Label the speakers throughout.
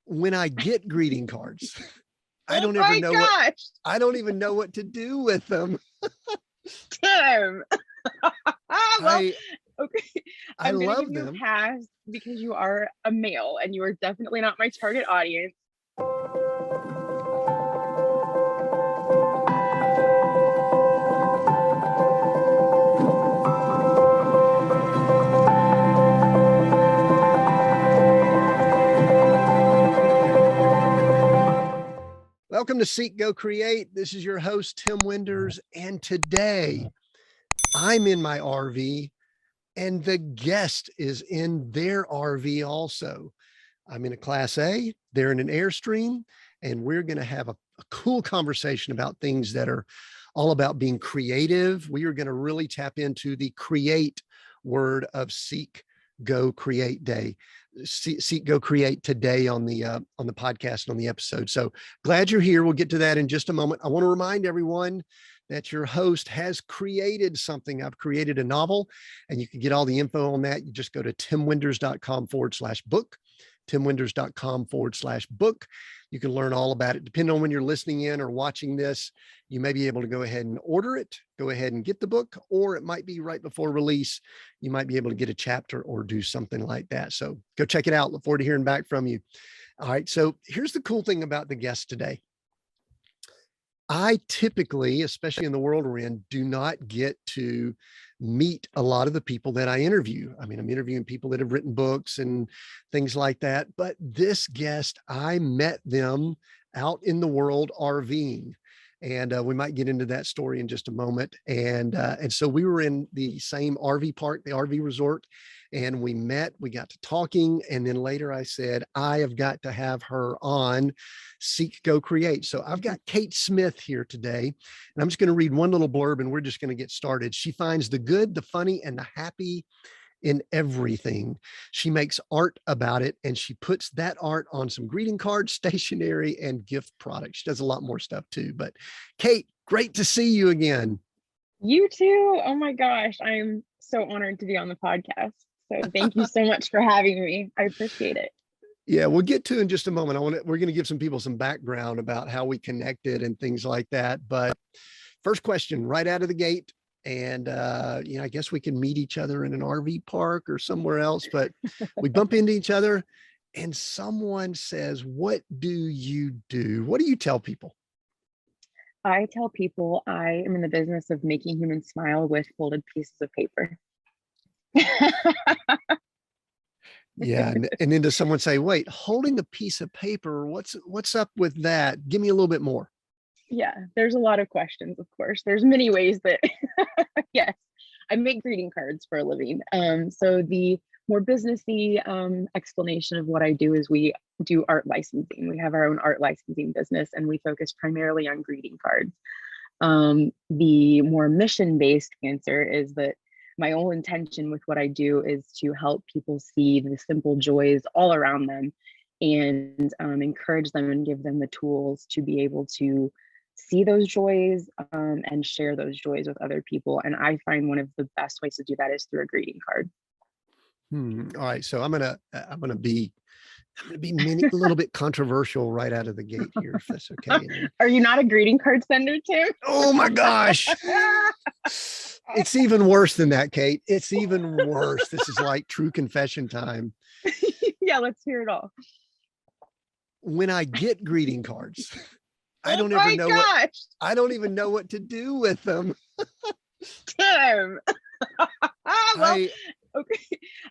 Speaker 1: when I get greeting cards, I
Speaker 2: Oh
Speaker 1: don't ever
Speaker 2: my
Speaker 1: know
Speaker 2: gosh,
Speaker 1: I don't even know what to do with them.
Speaker 2: Tim. Well,
Speaker 1: I
Speaker 2: okay.
Speaker 1: I
Speaker 2: I'm gonna give
Speaker 1: love
Speaker 2: you a
Speaker 1: them.
Speaker 2: pass because you are a male and you are definitely not my target audience.
Speaker 1: Welcome to Seek Go Create. This is your host, Tim Winders. And today I'm in my RV and the guest is in their RV also. I'm in a Class A, they're in an Airstream, and we're going to have a cool conversation about things that are all about being creative. We are going to really tap into the create word of Seek Go Create Day. Seek Go Create today on the podcast and on the episode. So glad you're here. We'll get to that in just a moment. I want to remind everyone that your host has created something. I've created a novel, and you can get all the info on that. You just go to timwinders.com/book, timwinders.com/book. You can learn all about it. Depending on when you're listening in or watching this, you may be able to go ahead and order it, go ahead and get the book, or it might be right before release. You might be able to get a chapter or do something like that. So go check it out. Look forward to hearing back from you. All right. So here's the cool thing about the guest today. I typically, especially in the world we're in, do not get to meet a lot of the people that I interview. I mean, I'm interviewing people that have written books and things like that. But this guest, I met them out in the world RVing. And we might get into that story in just a moment. And so we were in the same RV park, the RV resort, and we met, we got to talking. And then later I said, I have got to have her on Seek Go Create. So I've got Kate Smith here today, and I'm just going to read one little blurb and we're just going to get started. She finds the good, the funny, and the happy in everything. She makes art about it, and she puts that art on some greeting cards, stationery, and gift products. She does a lot more stuff too. But Kate, great to see you again.
Speaker 2: You too. Oh my gosh, I'm so honored to be on the podcast. So thank you so much for having me. I appreciate it.
Speaker 1: Yeah, we'll get to in just a moment. We're going to give some people some background about how we connected and things like that. But first question right out of the gate. And, I guess we can meet each other in an RV park or somewhere else, but we bump into each other and someone says, what do you do? What do you tell people?
Speaker 2: I tell people I am in the business of making humans smile with folded pieces of paper.
Speaker 1: Yeah. And then does someone say, wait, holding a piece of paper, what's up with that? Give me a little bit more.
Speaker 2: Yeah, there's a lot of questions, of course. There's many ways that, yes, I make greeting cards for a living. So the more businessy explanation of what I do is we do art licensing. We have our own art licensing business, and we focus primarily on greeting cards. The more mission-based answer is that my whole intention with what I do is to help people see the simple joys all around them and encourage them and give them the tools to be able to see those joys and share those joys with other people. And I find one of the best ways to do that is through a greeting card.
Speaker 1: All right. So I'm gonna be a little bit controversial right out of the gate here, if that's okay.
Speaker 2: Are you not a greeting card sender, Tim?
Speaker 1: Oh my gosh. It's even worse than that, Kate. It's even worse. This is like true confession time.
Speaker 2: Yeah, let's hear it all.
Speaker 1: When I get greeting cards, I
Speaker 2: Oh
Speaker 1: don't
Speaker 2: my
Speaker 1: ever know
Speaker 2: gosh,
Speaker 1: I don't even know what to do with them.
Speaker 2: Tim. Well,
Speaker 1: I
Speaker 2: okay.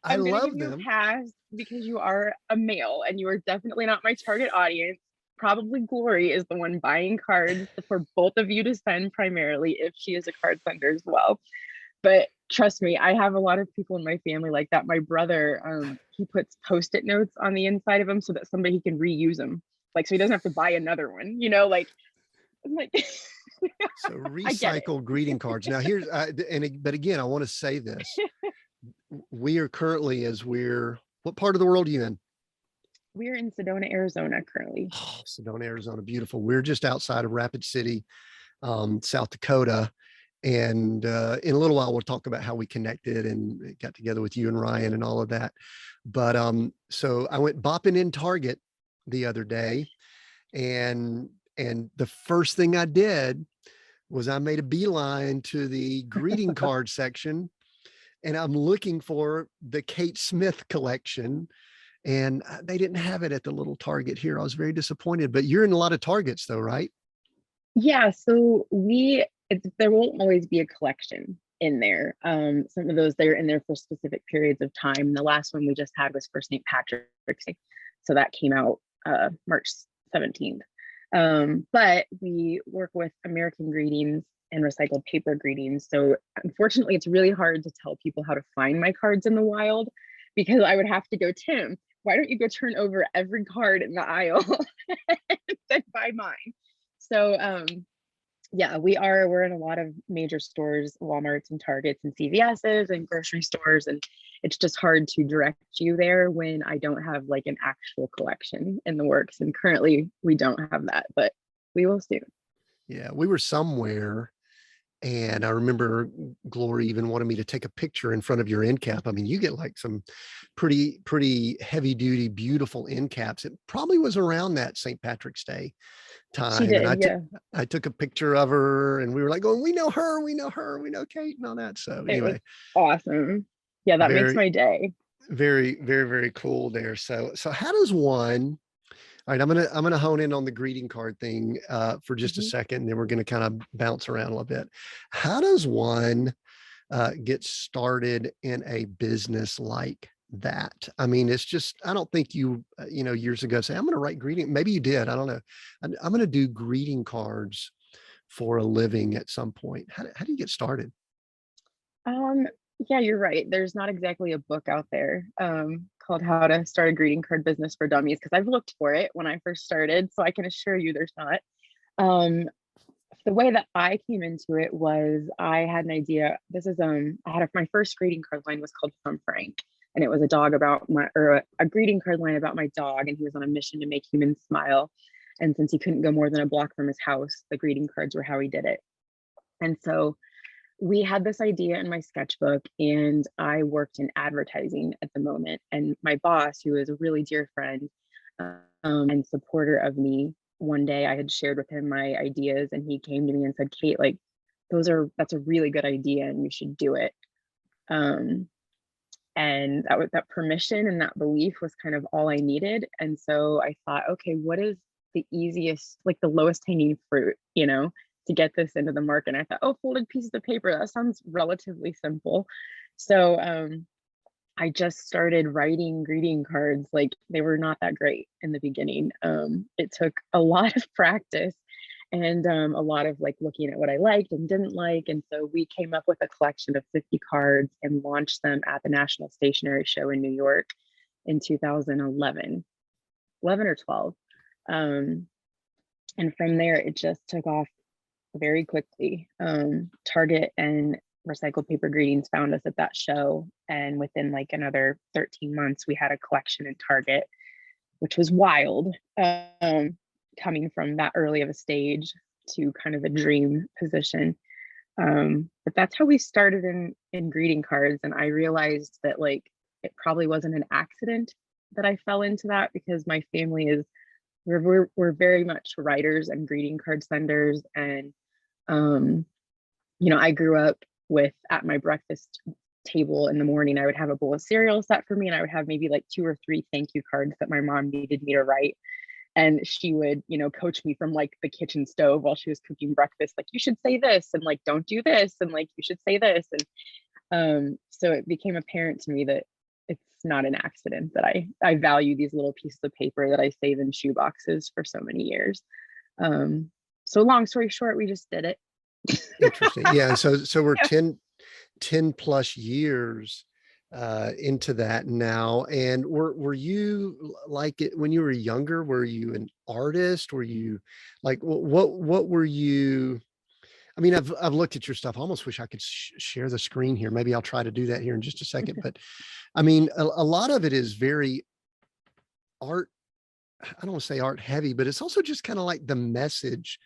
Speaker 1: I
Speaker 2: I'm gonna
Speaker 1: love
Speaker 2: give you a
Speaker 1: them.
Speaker 2: pass because you are a male and you are definitely not my target audience. Probably Glory is the one buying cards for both of you to send primarily if she is a card sender as well. But trust me, I have a lot of people in my family like that. My brother, he puts post-it notes on the inside of them so that somebody can reuse them. Like, so he doesn't have to buy another one, like, I'm like,
Speaker 1: So
Speaker 2: I get it.
Speaker 1: recycle greeting cards. Now here's but again, I want to say this. We are currently what part of the world are you in?
Speaker 2: We're in Sedona, Arizona currently.
Speaker 1: Oh, Sedona, Arizona, beautiful. We're just outside of Rapid City, South Dakota. And in a little while, we'll talk about how we connected and got together with you and Ryan and all of that. But so I went bopping in Target the other day, and the first thing I did was I made a beeline to the greeting card section, and I'm looking for the Kate Smith collection, and they didn't have it at the little Target here. I was very disappointed, but you're in a lot of Targets though, right?
Speaker 2: Yeah, so there won't always be a collection in there. Some of those they're in there for specific periods of time. The last one we just had was for St. Patrick's Day, so that came out March 17th. But we work with American Greetings and recycled paper greetings. So unfortunately, it's really hard to tell people how to find my cards in the wild because I would have to go, Tim, why don't you go turn over every card in the aisle and buy mine? So yeah, we're in a lot of major stores, Walmarts and Targets and CVS's and grocery stores, and it's just hard to direct you there when I don't have like an actual collection in the works. And currently we don't have that, but we will soon.
Speaker 1: Yeah, we were somewhere, and I remember Glory even wanted me to take a picture in front of your end cap. I mean, you get like some pretty heavy duty, beautiful end caps. It probably was around that St. Patrick's Day
Speaker 2: She
Speaker 1: time. And
Speaker 2: did, yeah.
Speaker 1: I took a picture of her, and we were like going, we know her, we know her, we know Kate and all that. So
Speaker 2: It was
Speaker 1: anyway,
Speaker 2: awesome. Yeah, that makes
Speaker 1: very,
Speaker 2: my day.
Speaker 1: very cool there. So how does one, all right, I'm gonna hone in on the greeting card thing for just a
Speaker 2: Mhm.
Speaker 1: second, and then we're gonna kind of bounce around a little bit. How does one get started in a business like that? I mean, it's just, I don't think you, years ago say, I'm going to write greeting. Maybe you did. I don't know. I'm going to do greeting cards for a living at some point. How do you get started?
Speaker 2: Um, yeah, you're right. There's not exactly a book out there called How to Start a Greeting Card Business for Dummies because I've looked for it when I first started, so I can assure you there's not. Um, the way that I came into it was I had an idea. I had my first greeting card line was called From Frank, and it was a dog about my or a greeting card line about my dog, and he was on a mission to make humans smile. And since he couldn't go more than a block from his house, the greeting cards were how he did it. And so we had this idea in my sketchbook, and I worked in advertising at the moment. And my boss, who is a really dear friend and supporter of me, one day I had shared with him my ideas, and he came to me and said, Kate, like, that's a really good idea, and you should do it. Um, and that permission and that belief was kind of all I needed. And so I thought, okay, what is the easiest, like the lowest hanging fruit, to get this into the market? And I thought, oh, folded pieces of paper, that sounds relatively simple. So I just started writing greeting cards. Like, they were not that great in the beginning. It took a lot of practice and a lot of like looking at what I liked and didn't like. And so we came up with a collection of 50 cards and launched them at the National Stationery Show in New York in 2011, 11 or 12. And from there, it just took off very quickly. Target and Recycled Paper Greetings found us at that show. And within like another 13 months, we had a collection in Target, which was wild. Coming from that early of a stage to kind of a dream position. But that's how we started in greeting cards. And I realized that like it probably wasn't an accident that I fell into that because my family is we're very much writers and greeting card senders. And I grew up with at my breakfast table in the morning, I would have a bowl of cereal set for me, and I would have maybe like 2 or 3 thank you cards that my mom needed me to write. And she would, coach me from like the kitchen stove while she was cooking breakfast, like, you should say this, and like, don't do this, and like, you should say this. And so it became apparent to me that it's not an accident that I value these little pieces of paper that I save in shoe boxes for so many years. So long story short, we just did it.
Speaker 1: Interesting. Yeah. So we're 10 plus years into that now. And were you like it when you were younger? Were you an artist? Were you like, what were you? I mean, I've looked at your stuff. I almost wish I could share the screen here. Maybe I'll try to do that here in just a second. But I mean, a lot of it is very art. I don't want to say art heavy, but it's also just kind of like the message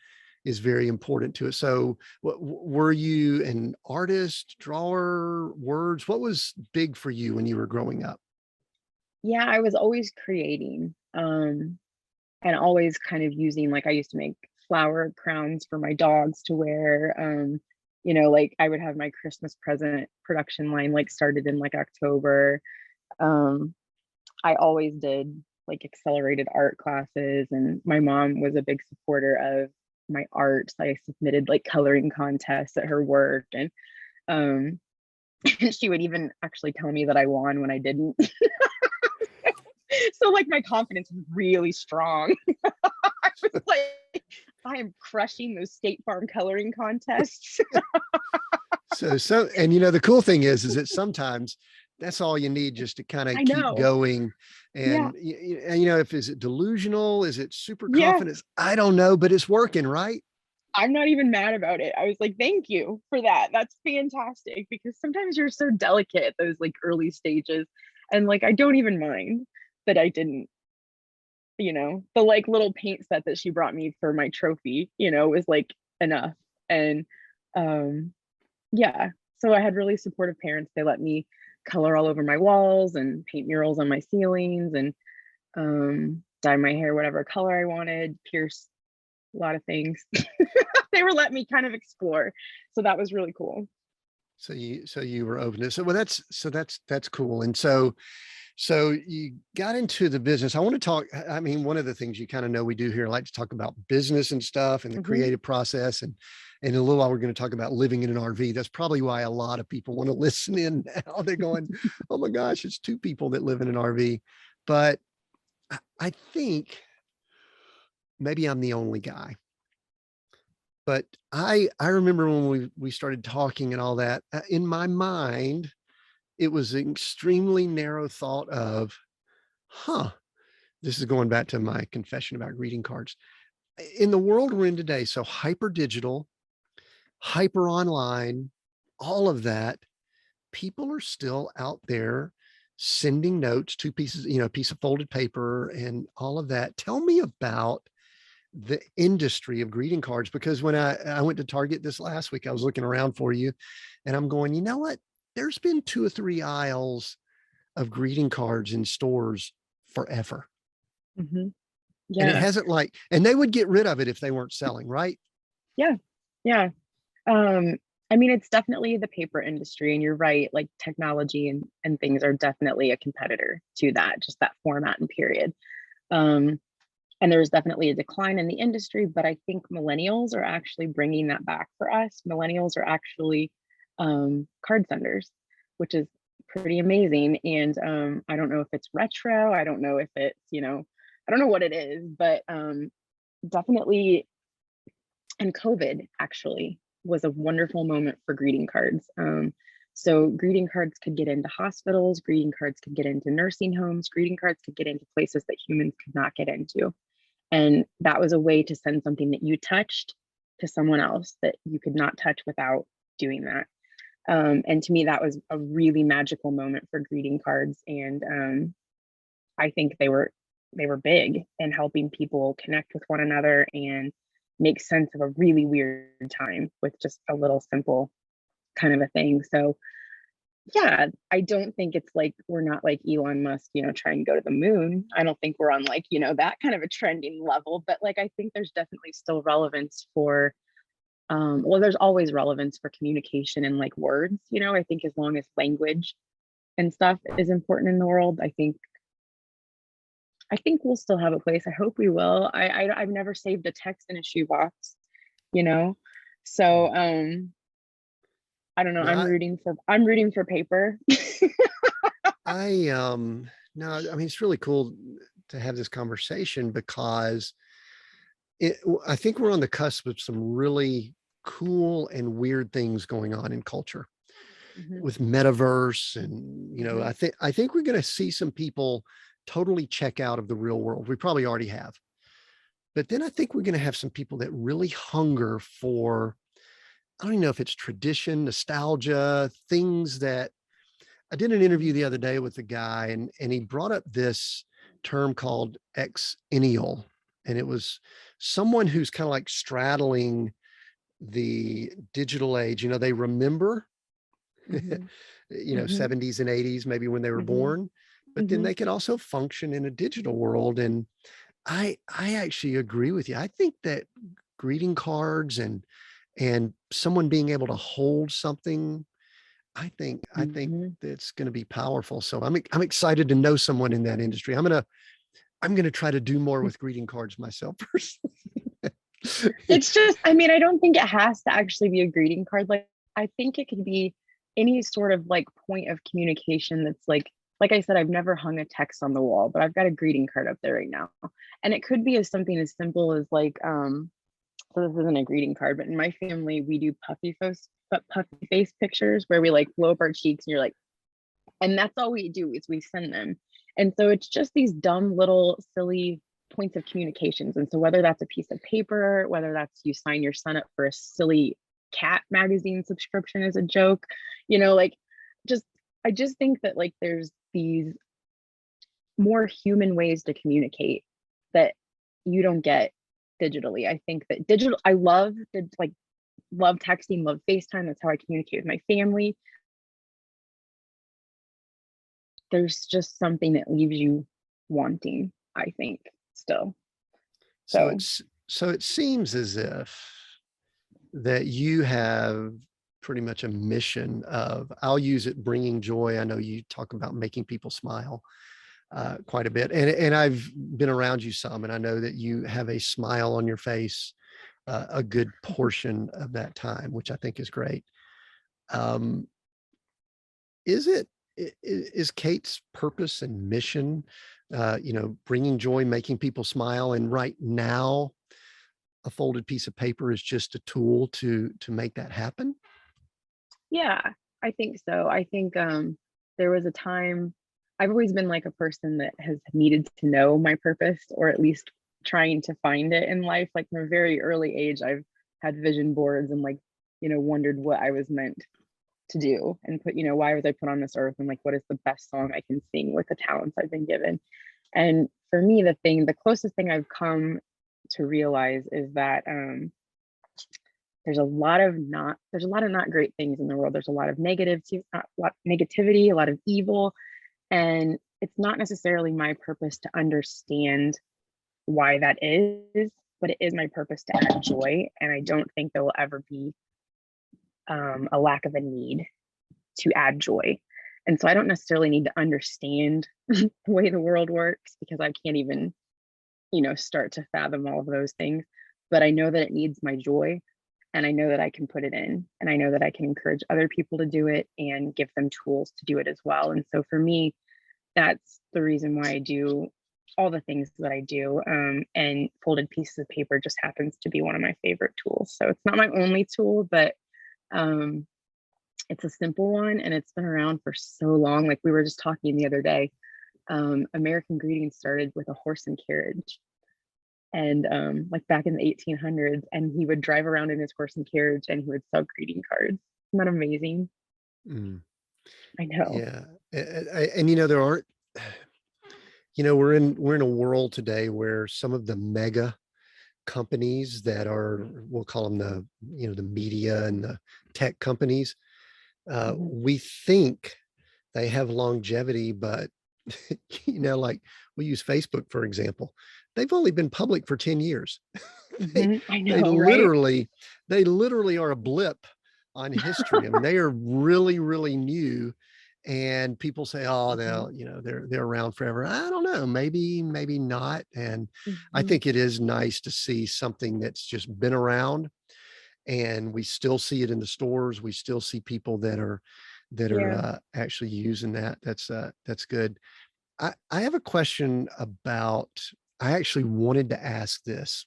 Speaker 1: is very important to it. So were you an artist, drawer, words? What was big for you when you were growing up?
Speaker 2: Yeah, I was always creating. and always kind of using, like, I used to make flower crowns for my dogs to wear. You know, like I would have my Christmas present production line like started in like October. Um, I always did like accelerated art classes, and my mom was a big supporter of my art. So I submitted like coloring contests at her work, and um, she would even actually tell me that I won when I didn't. So like my confidence was really strong. I was like, I am crushing those State Farm coloring contests.
Speaker 1: And you know, the cool thing is that sometimes that's all you need just to kind
Speaker 2: I
Speaker 1: of keep
Speaker 2: know.
Speaker 1: going.
Speaker 2: Yeah.
Speaker 1: And you know, if is it delusional? Is it super
Speaker 2: Yeah.
Speaker 1: confidence? I don't know, but it's working, right?
Speaker 2: I'm not even mad about it. I was like, thank you for that. That's fantastic, because sometimes you're so delicate at those like early stages. And like, I don't even mind that I didn't, you know, the like little paint set that she brought me for my trophy, you know, was like enough. And um, yeah, so I had really supportive parents. They let me color all over my walls and paint murals on my ceilings, and dye my hair whatever color I wanted, pierce a lot of things. They were letting me kind of explore. So that was really cool.
Speaker 1: So you were open to, so well, that's cool. And so you got into the business. I want to talk, I mean, one of the things you kind of know we do here, I like to talk about business and stuff and the
Speaker 2: Hmm.
Speaker 1: creative process. And in a little while, we're going to talk about living in an RV. That's probably why a lot of people want to listen in now. They're going, oh my gosh, it's two people that live in an RV. But I think maybe I'm the only guy. But I remember when we started talking and all that, in my mind, it was an extremely narrow thought of, huh, this is going back to my confession about greeting cards. In the world we're in today, so hyper digital, hyper online, all of that, people are still out there sending notes, two pieces, you know, a piece of folded paper and all of that. Tell me about the industry of greeting cards, because when I went to Target this last week, I was looking around for you and I'm going, you know what? There's been 2 or 3 aisles of greeting cards in stores forever.
Speaker 2: Hmm.
Speaker 1: And it
Speaker 2: Yeah.
Speaker 1: hasn't like, and they would get rid of it if they weren't selling, right?
Speaker 2: Yeah. Yeah. Um, I mean, it's definitely the paper industry, and you're right, like technology and things are definitely a competitor to that, just that format and period. Um, and there's definitely a decline in the industry, but I think millennials are actually bringing that back for us. Millennials are actually card senders, which is pretty amazing. And I don't know if it's retro, I don't know if it's, you know, I don't know what it is, but definitely. And COVID actually was a wonderful moment for greeting cards. So greeting cards could get into hospitals, greeting cards could get into nursing homes, greeting cards could get into places that humans could not get into. And that was a way to send something that you touched to someone else that you could not touch without doing that. And to me, that was a really magical moment for greeting cards. And I think they were big in helping people connect with one another and make sense of a really weird time with just a little simple kind of a thing. So yeah, I don't think it's like we're not like Elon Musk, you know, trying to go to the moon. I don't think we're on like, you know, that kind of a trending level, but like I think there's definitely still relevance for well, there's always relevance for communication and like words, you know. I think as long as language and stuff is important in the world, I think we'll still have a place. I hope we will. I've never saved a text in a shoebox, you know. So I don't know.
Speaker 1: No,
Speaker 2: I'm rooting for paper.
Speaker 1: no, I mean, it's really cool to have this conversation because I think we're on the cusp of some really cool and weird things going on in culture
Speaker 2: Hmm.
Speaker 1: with metaverse. And, you know,
Speaker 2: Hmm.
Speaker 1: I think we're going to see some people totally check out of the real world. We probably already have, but then I think we're going to have some people that really hunger for, I don't even know if it's tradition, nostalgia, things that I did an interview the other day with a guy, and he brought up this term called exennial. And it was someone who's kind of like straddling the digital age. You know, they remember,
Speaker 2: Hmm.
Speaker 1: you know,
Speaker 2: Hmm.
Speaker 1: 70s and 80s, maybe when they were
Speaker 2: Hmm.
Speaker 1: born, but then
Speaker 2: Hmm.
Speaker 1: they can also function in a digital world. And I actually agree with you. I think that greeting cards and someone being able to hold something, I think
Speaker 2: Mhm.
Speaker 1: it's going to be powerful. So I'm excited to know someone in that industry. I'm gonna try to do more with greeting cards myself personally.
Speaker 2: It's just, I mean, I don't think it has to actually be a greeting card. Like, I think it could be any sort of like point of communication that's like I said, I've never hung a text on the wall, but I've got a greeting card up there right now. And it could be as something as simple as like, so this isn't a greeting card, but in my family, we do puffy face pictures where we like blow up our cheeks and you're like, and that's all we do is we send them. And so it's just these dumb little silly points of communications. And so whether that's a piece of paper, whether that's you sign your son up for a silly cat magazine subscription as a joke, like just I just think that like there's these more human ways to communicate that you don't get digitally. I think that digital I love texting, love FaceTime. That's how I communicate with my family. There's just something that leaves you wanting, I think, still.
Speaker 1: So
Speaker 2: So,
Speaker 1: it seems as if that you have pretty much a mission of, I'll use it, bringing joy. I know you talk about making people smile quite a bit, and I've been around you some, and I know that you have a smile on your face a good portion of that time, which I think is great. Um, is it is Kate's purpose and mission, bringing joy, making people smile, and right now a folded piece of paper is just a tool to make that happen?
Speaker 2: yeah, I think so. I think there was a time I've always been like a person that has needed to know my purpose or at least trying to find it in life. Like from a very early age, I've had vision boards and like, wondered what I was meant to do and why was I put on this earth and like what is the best song I can sing with the talents I've been given. And for me, the closest thing I've come to realize is that there's a lot of not great things in the world. There's a lot of negativity, a lot of evil, and it's not necessarily my purpose to understand why that is, but it is my purpose to add joy. And I don't think there will ever be a lack of a need to add joy. And so I don't necessarily need to understand the way the world works because I can't even, start to fathom all of those things. But I know that it needs my joy and I know that I can put it in and I know that I can encourage other people to do it and give them tools to do it as well. And so for me, that's the reason why I do all the things that I do. And folded pieces of paper just happens to be one of my favorite tools. So it's not my only tool, but um, it's a simple one and it's been around for so long. Like we were just talking the other day, American Greetings started with a horse and carriage. And like back in the 1800s, and he would drive around in his horse and carriage and he would sell greeting cards. Isn't that amazing?
Speaker 1: Mm,
Speaker 2: I know.
Speaker 1: yeah. And there aren't, we're in a world today where some of the mega companies that are, we'll call them the media and the tech companies,
Speaker 2: Mhm.
Speaker 1: we think they have longevity, but like we use Facebook, for example. They've only been public for 10 years. they
Speaker 2: I
Speaker 1: they
Speaker 2: know, right?
Speaker 1: literally are a blip on history. I mean, they are really, really new. And people say, oh,
Speaker 2: Mhm.
Speaker 1: they're around forever. I don't know, maybe not. And I
Speaker 2: Mhm.
Speaker 1: think it is nice to see something that's just been around, and we still see it in the stores. We still see people that are
Speaker 2: Yeah.
Speaker 1: actually using that. That's good. I have a question about, I actually wanted to ask this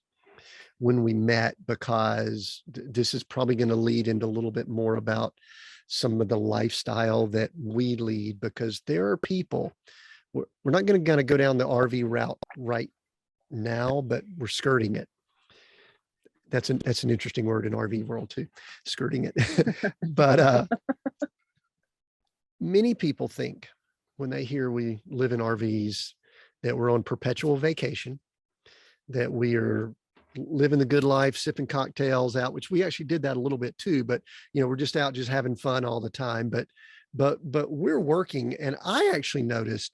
Speaker 1: when we met because this is probably going to lead into a little bit more about some of the lifestyle that we lead, because there are people, we're not going to go down the RV route right now, but we're skirting it. That's an interesting word in RV world too, skirting it. But many people think when they hear we live in RVs that we're on perpetual vacation, that we are living the good life, sipping cocktails out, which we actually did that a little bit too, but we're just out just having fun all the time. But we're working. And I actually noticed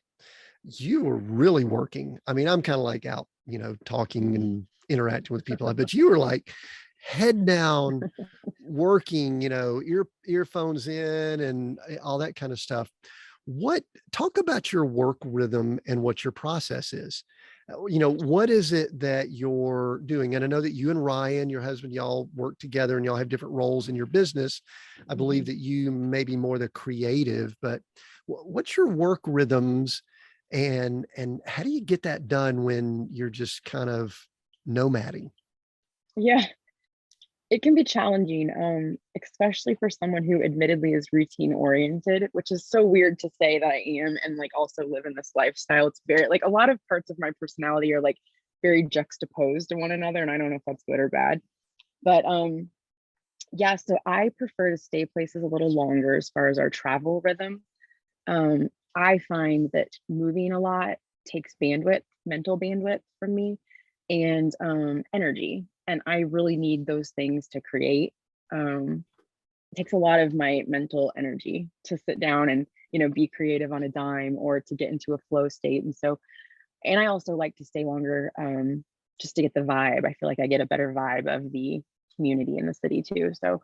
Speaker 1: you were really working. I mean, I'm kind of like out, talking and interacting with people. But you were like head down, working, earphones in and all that kind of stuff. What Talk about your work rhythm and what your process is. What is it that you're doing? And I know that you and Ryan, your husband, y'all work together and y'all have different roles in your business. I believe
Speaker 2: Mhm.
Speaker 1: that you may be more the creative, but what's your work rhythms and how do you get that done when you're just kind of nomading?
Speaker 2: Yeah, it can be challenging, especially for someone who admittedly is routine oriented, which is so weird to say that I am and like also live in this lifestyle. It's very like a lot of parts of my personality are like very juxtaposed to one another, and I don't know if that's good or bad. But yeah, so I prefer to stay places a little longer as far as our travel rhythm. I find that moving a lot takes bandwidth, mental bandwidth from me, and energy. And I really need those things to create. It takes a lot of my mental energy to sit down and be creative on a dime or to get into a flow state. And so, and I also like to stay longer, just to get the vibe. I feel like I get a better vibe of the community in the city too. So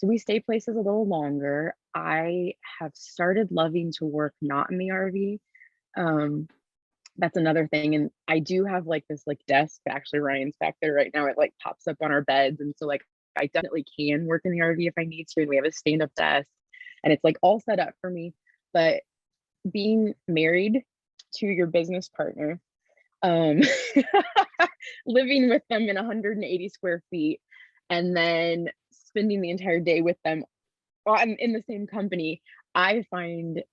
Speaker 2: we stay places a little longer. I have started loving to work not in the RV. Um, that's another thing. And I do have like this like desk. Actually, Ryan's back there right now. It like pops up on our beds. And so like I definitely can work in the RV if I need to. And we have a stand-up desk and it's like all set up for me. But being married to your business partner, um, living with them in 180 square feet, and then spending the entire day with them in the same company, I find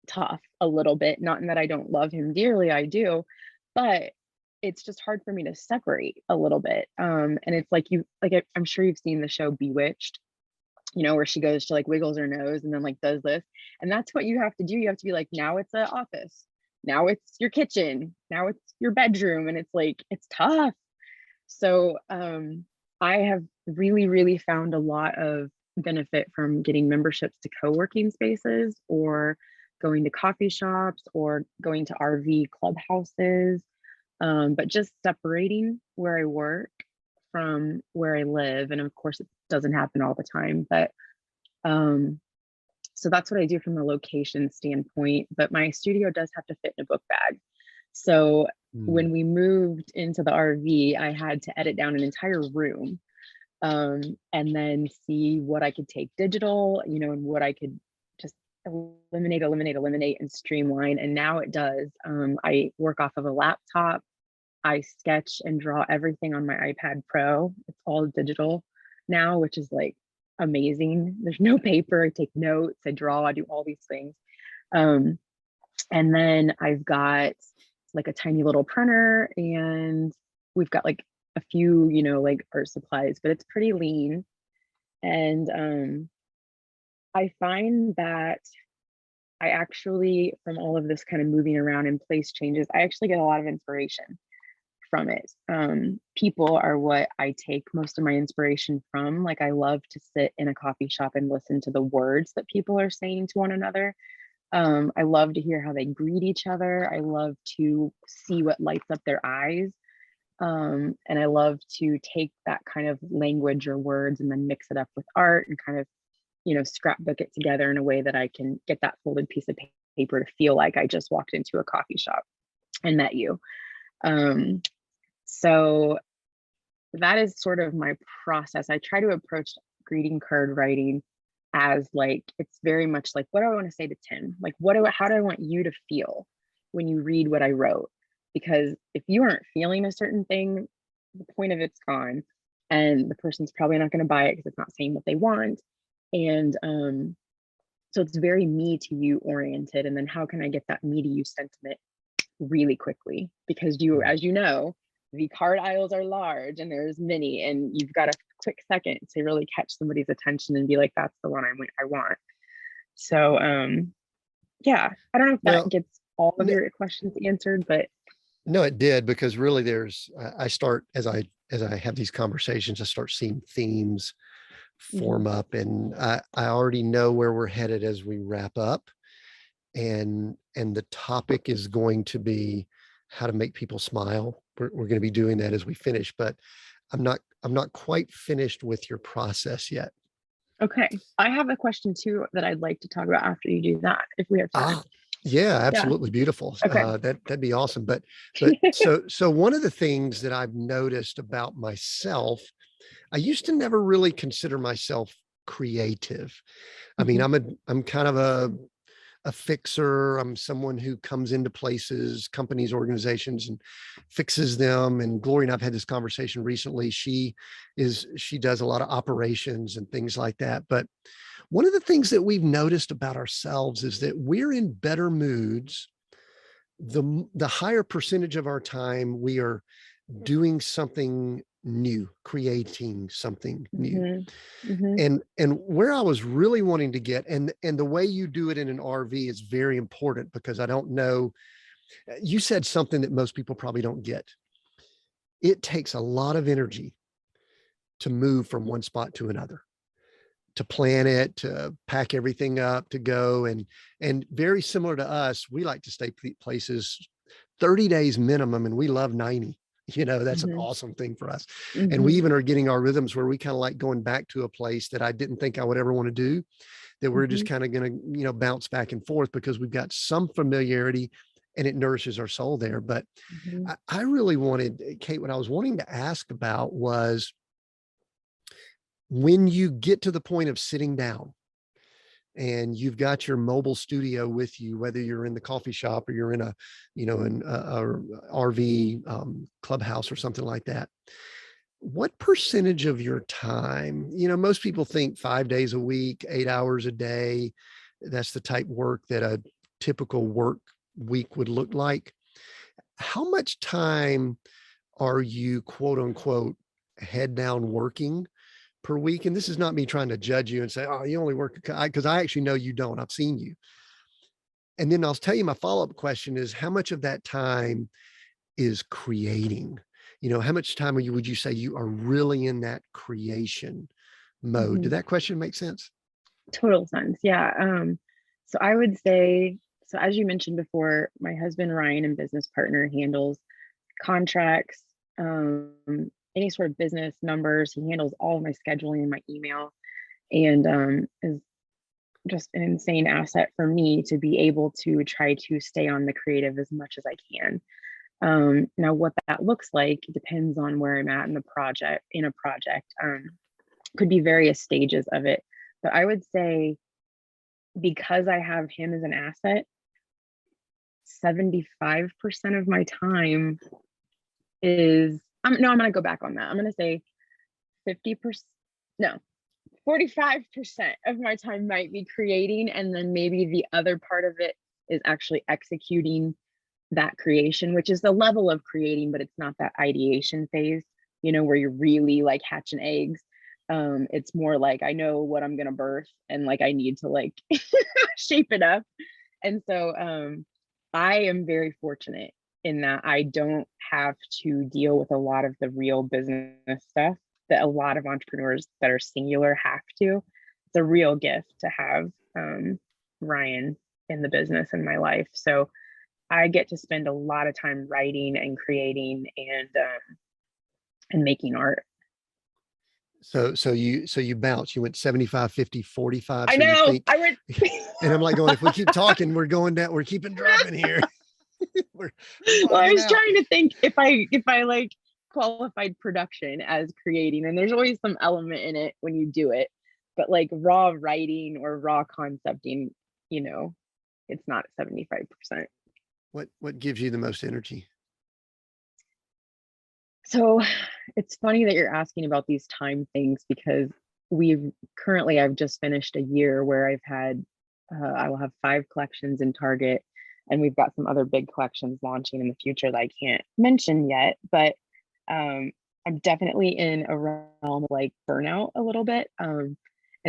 Speaker 2: tough a little bit. Not in that I don't love him dearly, I do, but it's just hard for me to separate a little bit. And it's like I'm sure you've seen the show Bewitched, where she goes to like wiggles her nose and then like does this. And that's what you have to do. You have to be like, now it's an office. Now it's your kitchen. Now it's your bedroom. And it's like, it's tough. So I have really, really found a lot of benefit from getting memberships to co-working spaces or going to coffee shops or going to RV clubhouses. But just separating where I work from where I live. And of course, it doesn't happen all the time, but um, so that's what I do from a location standpoint. But my studio does have to fit in a book bag. So
Speaker 1: Mm.
Speaker 2: when we moved into the RV, I had to edit down an entire room, and then see what I could take digital, and what I could just eliminate, and streamline. And now it does. I work off of a laptop. I sketch and draw everything on my iPad Pro. It's all digital now, which is like amazing. There's no paper. I take notes, I draw, I do all these things. Um, and then I've got like a tiny little printer, and we've got like a few, like art supplies, but it's pretty lean. And I find that I actually, from all of this kind of moving around and place changes, I actually get a lot of inspiration from it. People are what I take most of my inspiration from. Like, I love to sit in a coffee shop and listen to the words that people are saying to one another. I love to hear how they greet each other. I love to see what lights up their eyes. And I love to take that kind of language or words and then mix it up with art and kind of, scrapbook it together in a way that I can get that folded piece of paper to feel like I just walked into a coffee shop and met you. Um, so that is sort of my process. I try to approach greeting card writing as like, it's very much like, what do I want to say to Tim? Like, how do I want you to feel when you read what I wrote? Because if you aren't feeling a certain thing, the point of it's gone, and the person's probably not going to buy it because it's not saying what they want. And so it's very me to you oriented. And then how can I get that me to you sentiment really quickly? Because
Speaker 1: Mm.
Speaker 2: as you know, the card aisles are large and there's many, and you've got a quick second to really catch somebody's attention and be like, that's the one I want. So yeah, I don't know if that
Speaker 1: Well,
Speaker 2: gets all of
Speaker 1: n-
Speaker 2: your questions answered, but
Speaker 1: no, it did, because really I start as I have these conversations, I start seeing themes
Speaker 2: mhm,
Speaker 1: form up, and I already know where we're headed as we wrap up. and the topic is going to be how to make people smile. We're going to be doing that as we finish, but I'm not quite finished with your process yet.
Speaker 2: Okay. I have a question too that I'd like to talk about after you do that, if we have time.
Speaker 1: Ah, yeah,
Speaker 2: Yeah.
Speaker 1: absolutely beautiful.
Speaker 2: Okay.
Speaker 1: That'd be awesome. But so one of the things that I've noticed about myself, I used to never really consider myself creative. I mean,
Speaker 2: Mhm.
Speaker 1: I'm kind of a fixer. I'm someone who comes into places, companies, organizations, and fixes them. And Gloria and I've had this conversation recently. She does a lot of operations and things like that. But one of the things that we've noticed about ourselves is that we're in better moods the higher percentage of our time we are doing something new, creating something new.
Speaker 2: Mhm. Mhm.
Speaker 1: And where I was really wanting to get, and the way you do it in an RV is very important, because I don't know, you said something that most people probably don't get. It takes a lot of energy to move from one spot to another, to plan it, to pack everything up, to go. And very similar to us, we like to stay places 30 days minimum, and we love 90. That's an
Speaker 2: Mhm.
Speaker 1: awesome thing for us. And we
Speaker 2: Mhm.
Speaker 1: even are getting our rhythms where we kind of like going back to a place that I didn't think I would ever want to do, that we're just
Speaker 2: Mhm.
Speaker 1: kind of going to, bounce back and forth because we've got some familiarity and it nourishes our soul there. But
Speaker 2: Mhm.
Speaker 1: I really wanted, Kate, what I was wanting to ask about was, when you get to the point of sitting down and you've got your mobile studio with you, whether you're in the coffee shop or you're in a RV clubhouse or something like that, what percentage of your time, most people think 5 days a week, 8 hours a day, that's the type work that a typical work week would look like. How much time are you, quote unquote, head down working per week? And this is not me trying to judge you and say, oh, you only work, because I actually know you don't. I've seen you. And then I'll tell you, my follow-up question is, how much of that time is creating? How much time would you say you are really in that creation mode? Did
Speaker 2: Mhm.
Speaker 1: that question make sense?
Speaker 2: Total sense. Yeah. So I would say, so as you mentioned before, my husband Ryan and business partner handles contracts, any sort of business numbers. He handles all of my scheduling and my email, and is just an insane asset for me to be able to try to stay on the creative as much as I can. Now, what that looks like depends on where I'm at in the project. In a project, could be various stages of it, but I would say because I have him as an asset, 75% of my time is. I'm going to go back on that. I'm going to say 50%. No, 45% of my time might be creating, and then maybe the other part of it is actually executing that creation, which is the level of creating, but it's not that ideation phase, where you're really like hatching eggs. It's more like I know what I'm gonna birth, and like I need to like shape it up. And so I am very fortunate in that I don't have to deal with a lot of the real business stuff that a lot of entrepreneurs that are singular have to. It's a real gift to have Ryan in the business in my life. So I get to spend a lot of time writing and creating and making art.
Speaker 1: So you bounce, you went 75, 50, 45.
Speaker 2: I
Speaker 1: So you
Speaker 2: know.
Speaker 1: think,
Speaker 2: I would.
Speaker 1: and I'm like going, if we keep talking, we're going down, we're keeping dropping here. we're
Speaker 2: Well, I
Speaker 1: logging
Speaker 2: was
Speaker 1: out.
Speaker 2: trying to think if I like qualified production as creating, and there's always some element in it when you do it, but like raw writing or raw concepting, you know, it's not 75%.
Speaker 1: What gives you the most energy?
Speaker 2: So it's funny that you're asking about these time things because I've just finished a year where I will have 5 collections in Target, and we've got some other big collections launching in the future that I can't mention yet, but um, I'm definitely in a realm of like burnout a little bit. And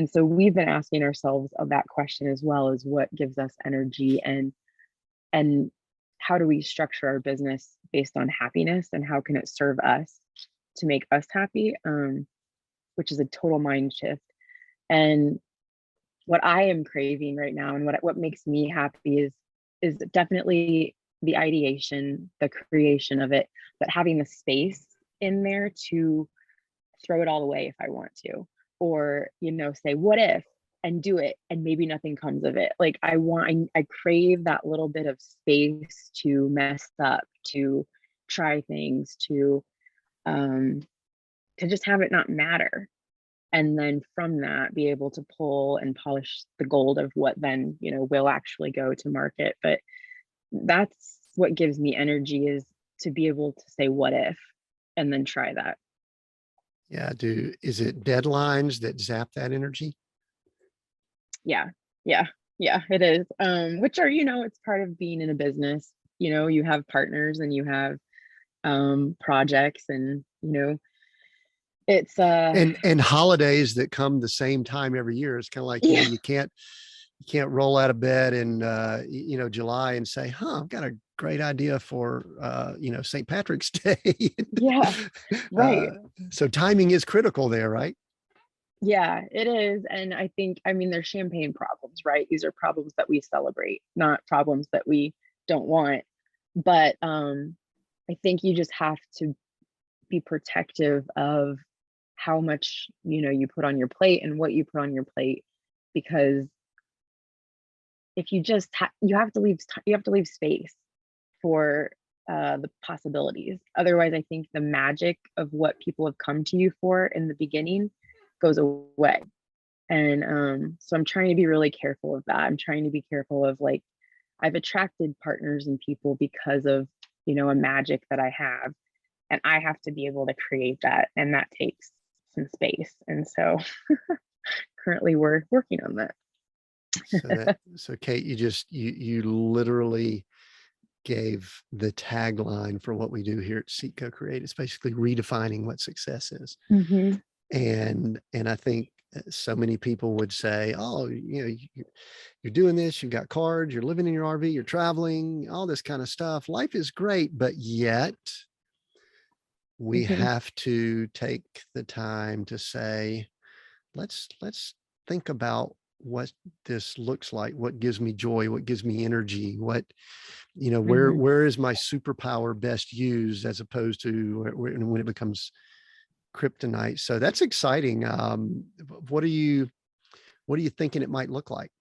Speaker 2: so we've been asking ourselves of that question as well, as what gives us energy, and how do we structure our business based on happiness, and how can it serve us to make us happy, which is a total mind shift. And what I am craving right now and what makes me happy is definitely the ideation, the creation of it, but having the space in there to throw it all away if I want to, or, say, what if, and do it, and maybe nothing comes of it. Like I crave that little bit of space to mess up, to try things, um, to just have it not matter. And then from that, be able to pull and polish the gold of what then, will actually go to market. But that's what gives me energy, is to be able to say, what if, and then try that.
Speaker 1: Yeah. Is it deadlines that zap that energy?
Speaker 2: Yeah. Yeah. Yeah, it is. Which are, it's part of being in a business. You have partners and you have projects, and it's
Speaker 1: And holidays that come the same time every year. It's kind of like,
Speaker 2: yeah,
Speaker 1: you can't roll out of bed in July and say, I've got a great idea for St. Patrick's Day.
Speaker 2: yeah,
Speaker 1: uh,
Speaker 2: right.
Speaker 1: so timing is critical there, right?
Speaker 2: Yeah, it is. And I mean, there's champagne problems, right? These are problems that we celebrate, not problems that we don't want. But I think you just have to be protective of how much, you put on your plate and what you put on your plate, because if you just you have to leave space for the possibilities. Otherwise, I think the magic of what people have come to you for in the beginning goes away. And so I'm trying to be really careful of that. I'm trying to be careful of, like, I've attracted partners and people because of, a magic that I have. And I have to be able to create that. And that takes some space. And so currently we're working on that.
Speaker 1: So Kate, you literally gave the tagline for what we do here at Seek Co-Create. It's basically redefining what success is.
Speaker 2: Hmm.
Speaker 1: And I think so many people would say, oh, you're doing this, you've got cards, you're living in your RV, you're traveling, all this kind of stuff. Life is great, but yet we
Speaker 2: Hmm.
Speaker 1: have to take the time to say, let's think about what this looks like, what gives me joy, what gives me energy, what,
Speaker 2: Hmm.
Speaker 1: where is my superpower best used, as opposed to when it becomes kryptonite. So that's exciting. What are you thinking it might look like?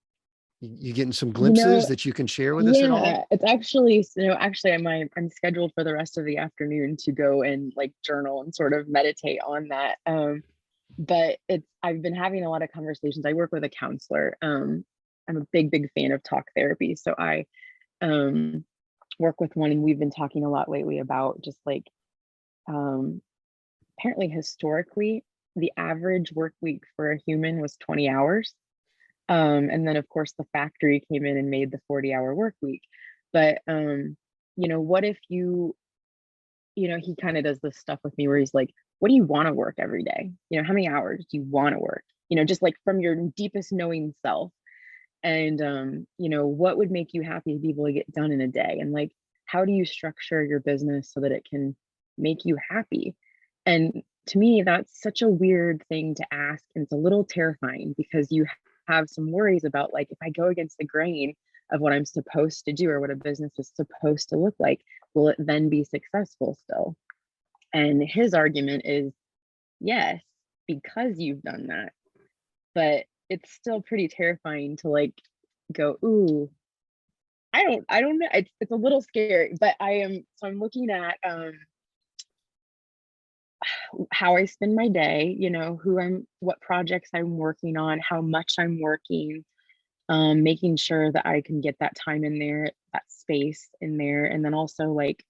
Speaker 1: You getting some
Speaker 2: You
Speaker 1: glimpses
Speaker 2: know,
Speaker 1: that you can share with us at all?
Speaker 2: yeah, it's actually, actually I'm scheduled for the rest of the afternoon to go and, like, journal and sort of meditate on that. But I've been having a lot of conversations. I work with a counselor. I'm a big fan of talk therapy. So I um work with one, and we've been talking a lot lately about just, like, um apparently historically the average work week for a human was 20 hours. And then of course the factory came in and made the 40-hour work week. But what if he kind of does this stuff with me where he's like, what do you want to work every day? How many hours do you want to work? Just like from your deepest knowing self. And what would make you happy to be able to get done in a day? And, like, how do you structure your business so that it can make you happy? And to me, that's such a weird thing to ask, and it's a little terrifying, because you have some worries about, like, if I go against the grain of what I'm supposed to do or what a business is supposed to look like, will it then be successful still? And his argument is yes, because you've done that. But it's still pretty terrifying to, like, go, ooh, I don't know. It's a little scary, but I'm looking at how I spend my day, what projects I'm working on, how much I'm working, making sure that I can get that time in there, that space in there. And then also, like,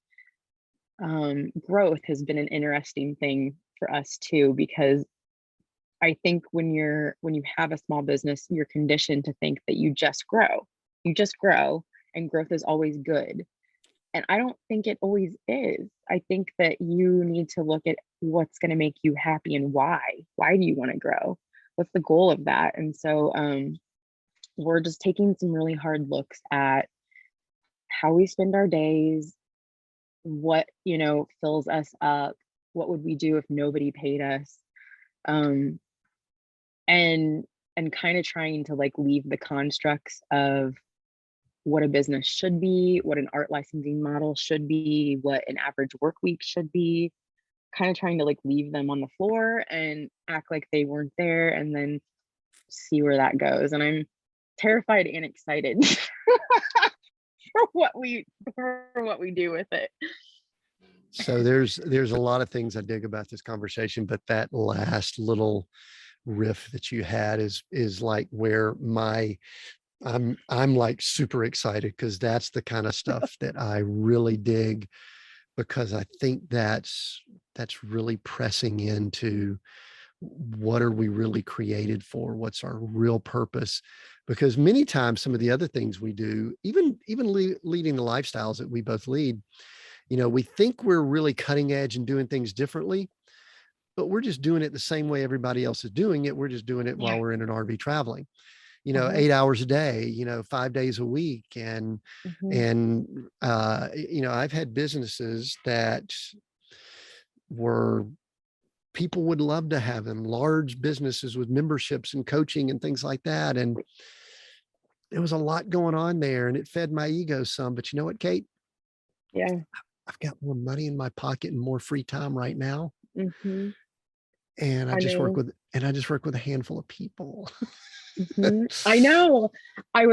Speaker 2: growth has been an interesting thing for us too, because I think when you have a small business, you're conditioned to think that you just grow. You just grow, and growth is always good. And I don't think it always is. I think that you need to look at what's going to make you happy and why. Why do you want to grow? What's the goal of that? And so we're just taking some really hard looks at how we spend our days, what, fills us up, what would we do if nobody paid us? Um, and and kind of trying to like leave the constructs of what a business should be, what an art licensing model should be, what an average work week should be, kind of trying to like leave them on the floor and act like they weren't there and then see where that goes. And I'm terrified and excited for what we do with it.
Speaker 1: So there's a lot of things I dig about this conversation, but that last little riff that you had is like where I'm like super excited, because that's the kind of stuff that I really dig, because I think that's really pressing into what are we really created for? What's our real purpose? Because many times some of the other things we do, even leading the lifestyles that we both lead, we think we're really cutting edge and doing things differently, but we're just doing it the same way everybody else is doing it. We're just doing it while we're in an RV traveling, 8 hours a day, 5 days a week. And, I've had businesses that were, people would love to have them, large businesses with memberships and coaching and things like that. And there was a lot going on there, and it fed my ego some, but you know what, Kate?
Speaker 2: Yeah.
Speaker 1: I've got more money in my pocket and more free time right now.
Speaker 2: Mm-hmm.
Speaker 1: And I just work with a handful of people.
Speaker 2: Mm-hmm. I know. I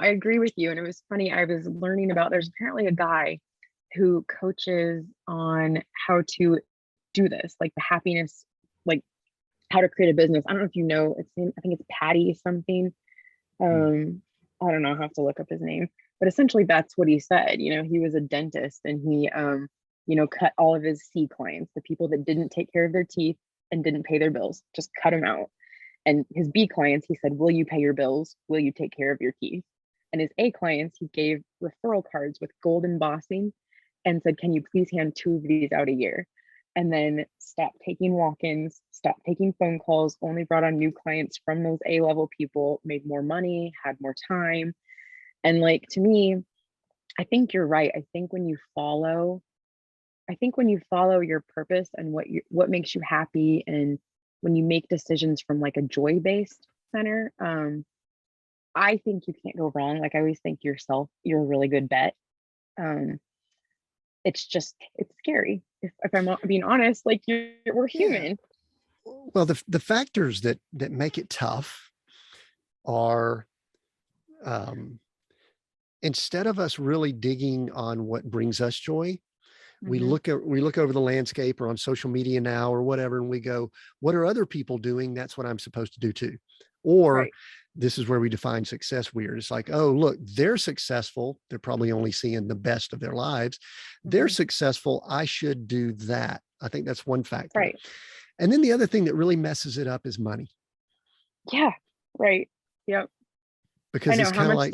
Speaker 2: agree with you. And it was funny. I was learning about, there's apparently a guy who coaches on how to do this, like the happiness, like how to create a business. I don't know if you know, I think it's Patty something. I don't know. I'll have to look up his name, but essentially that's what he said. He was a dentist, and he, cut all of his C clients, the people that didn't take care of their teeth and didn't pay their bills, just cut them out. And his B clients, he said, will you pay your bills? Will you take care of your teeth? And his A clients, he gave referral cards with gold embossing and said, can you please hand 2 of these out a year? And then stopped taking walk-ins, stopped taking phone calls, only brought on new clients from those A-level people, made more money, had more time. And like, to me, I think you're right. I think when you follow your purpose and what makes you happy, and when you make decisions from like a joy-based center, I think you can't go wrong. Like, I always think you're a really good bet. It's scary. If I'm being honest, like we're human.
Speaker 1: Well, the factors that make it tough are, instead of us really digging on what brings us joy, we look over the landscape or on social media now or whatever, and we go, what are other people doing? That's what I'm supposed to do too. Or this is where we define success weird. It's like, oh, look, they're successful. They're probably only seeing the best of their lives. They're successful. I should do that. I think that's one factor.
Speaker 2: Right.
Speaker 1: And then the other thing that really messes it up is money.
Speaker 2: Yeah. Right. Yep.
Speaker 1: Because
Speaker 2: I know.
Speaker 1: it's kind of like,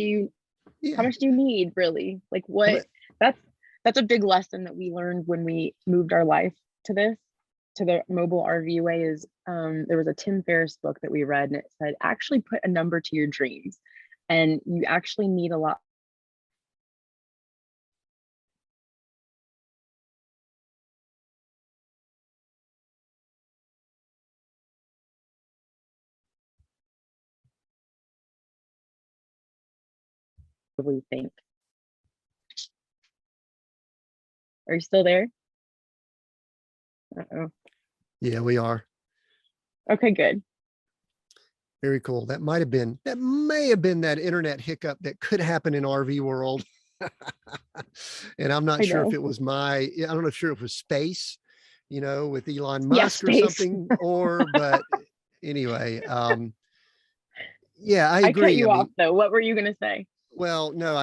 Speaker 2: how much do you need, really? Like, what? That's a big lesson that we learned when we moved our life to the mobile RV way. Is there was a Tim Ferriss book that we read, and it said, actually put a number to your dreams, and you actually need a lot. We think. Are you still there? Uh-oh.
Speaker 1: Yeah, we are.
Speaker 2: Okay, good.
Speaker 1: Very cool. That may have been that internet hiccup that could happen in RV world. And I'm not sure if it was I don't know if it was space, with Elon Musk or something, but anyway, I agree.
Speaker 2: I cut you off though. What were you going to say?
Speaker 1: Well, no,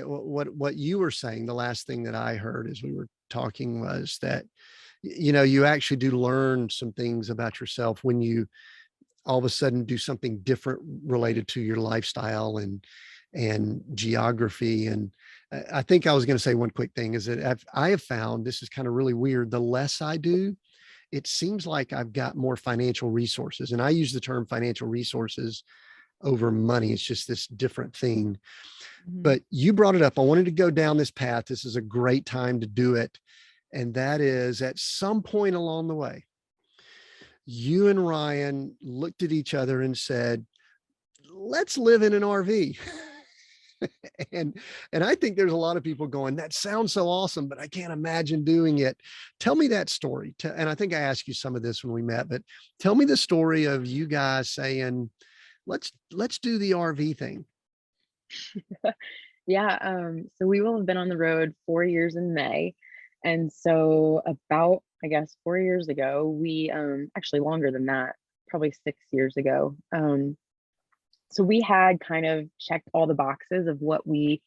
Speaker 1: what you were saying, the last thing that I heard as we were talking was that, you actually do learn some things about yourself when you all of a sudden do something different related to your lifestyle and geography. And I think I was going to say one quick thing is that I have found, this is kind of really weird, the less I do, it seems like I've got more financial resources. And I use the term financial resources over money. It's just this different thing. But you brought it up. I wanted to go down this path. This is a great time to do it. And that is, at some point along the way, you and Ryan looked at each other and said, let's live in an RV. and and I think there's a lot of people going, that sounds so awesome, but I can't imagine doing it. Tell me that story. And I think I asked you some of this when we met, but tell me the story of you guys saying, let's do the RV thing.
Speaker 2: Yeah, so we will have been on the road 4 years in May. And so about, I guess, 4 years ago, we actually longer than that, probably 6 years ago. So we had kind of checked all the boxes of what we,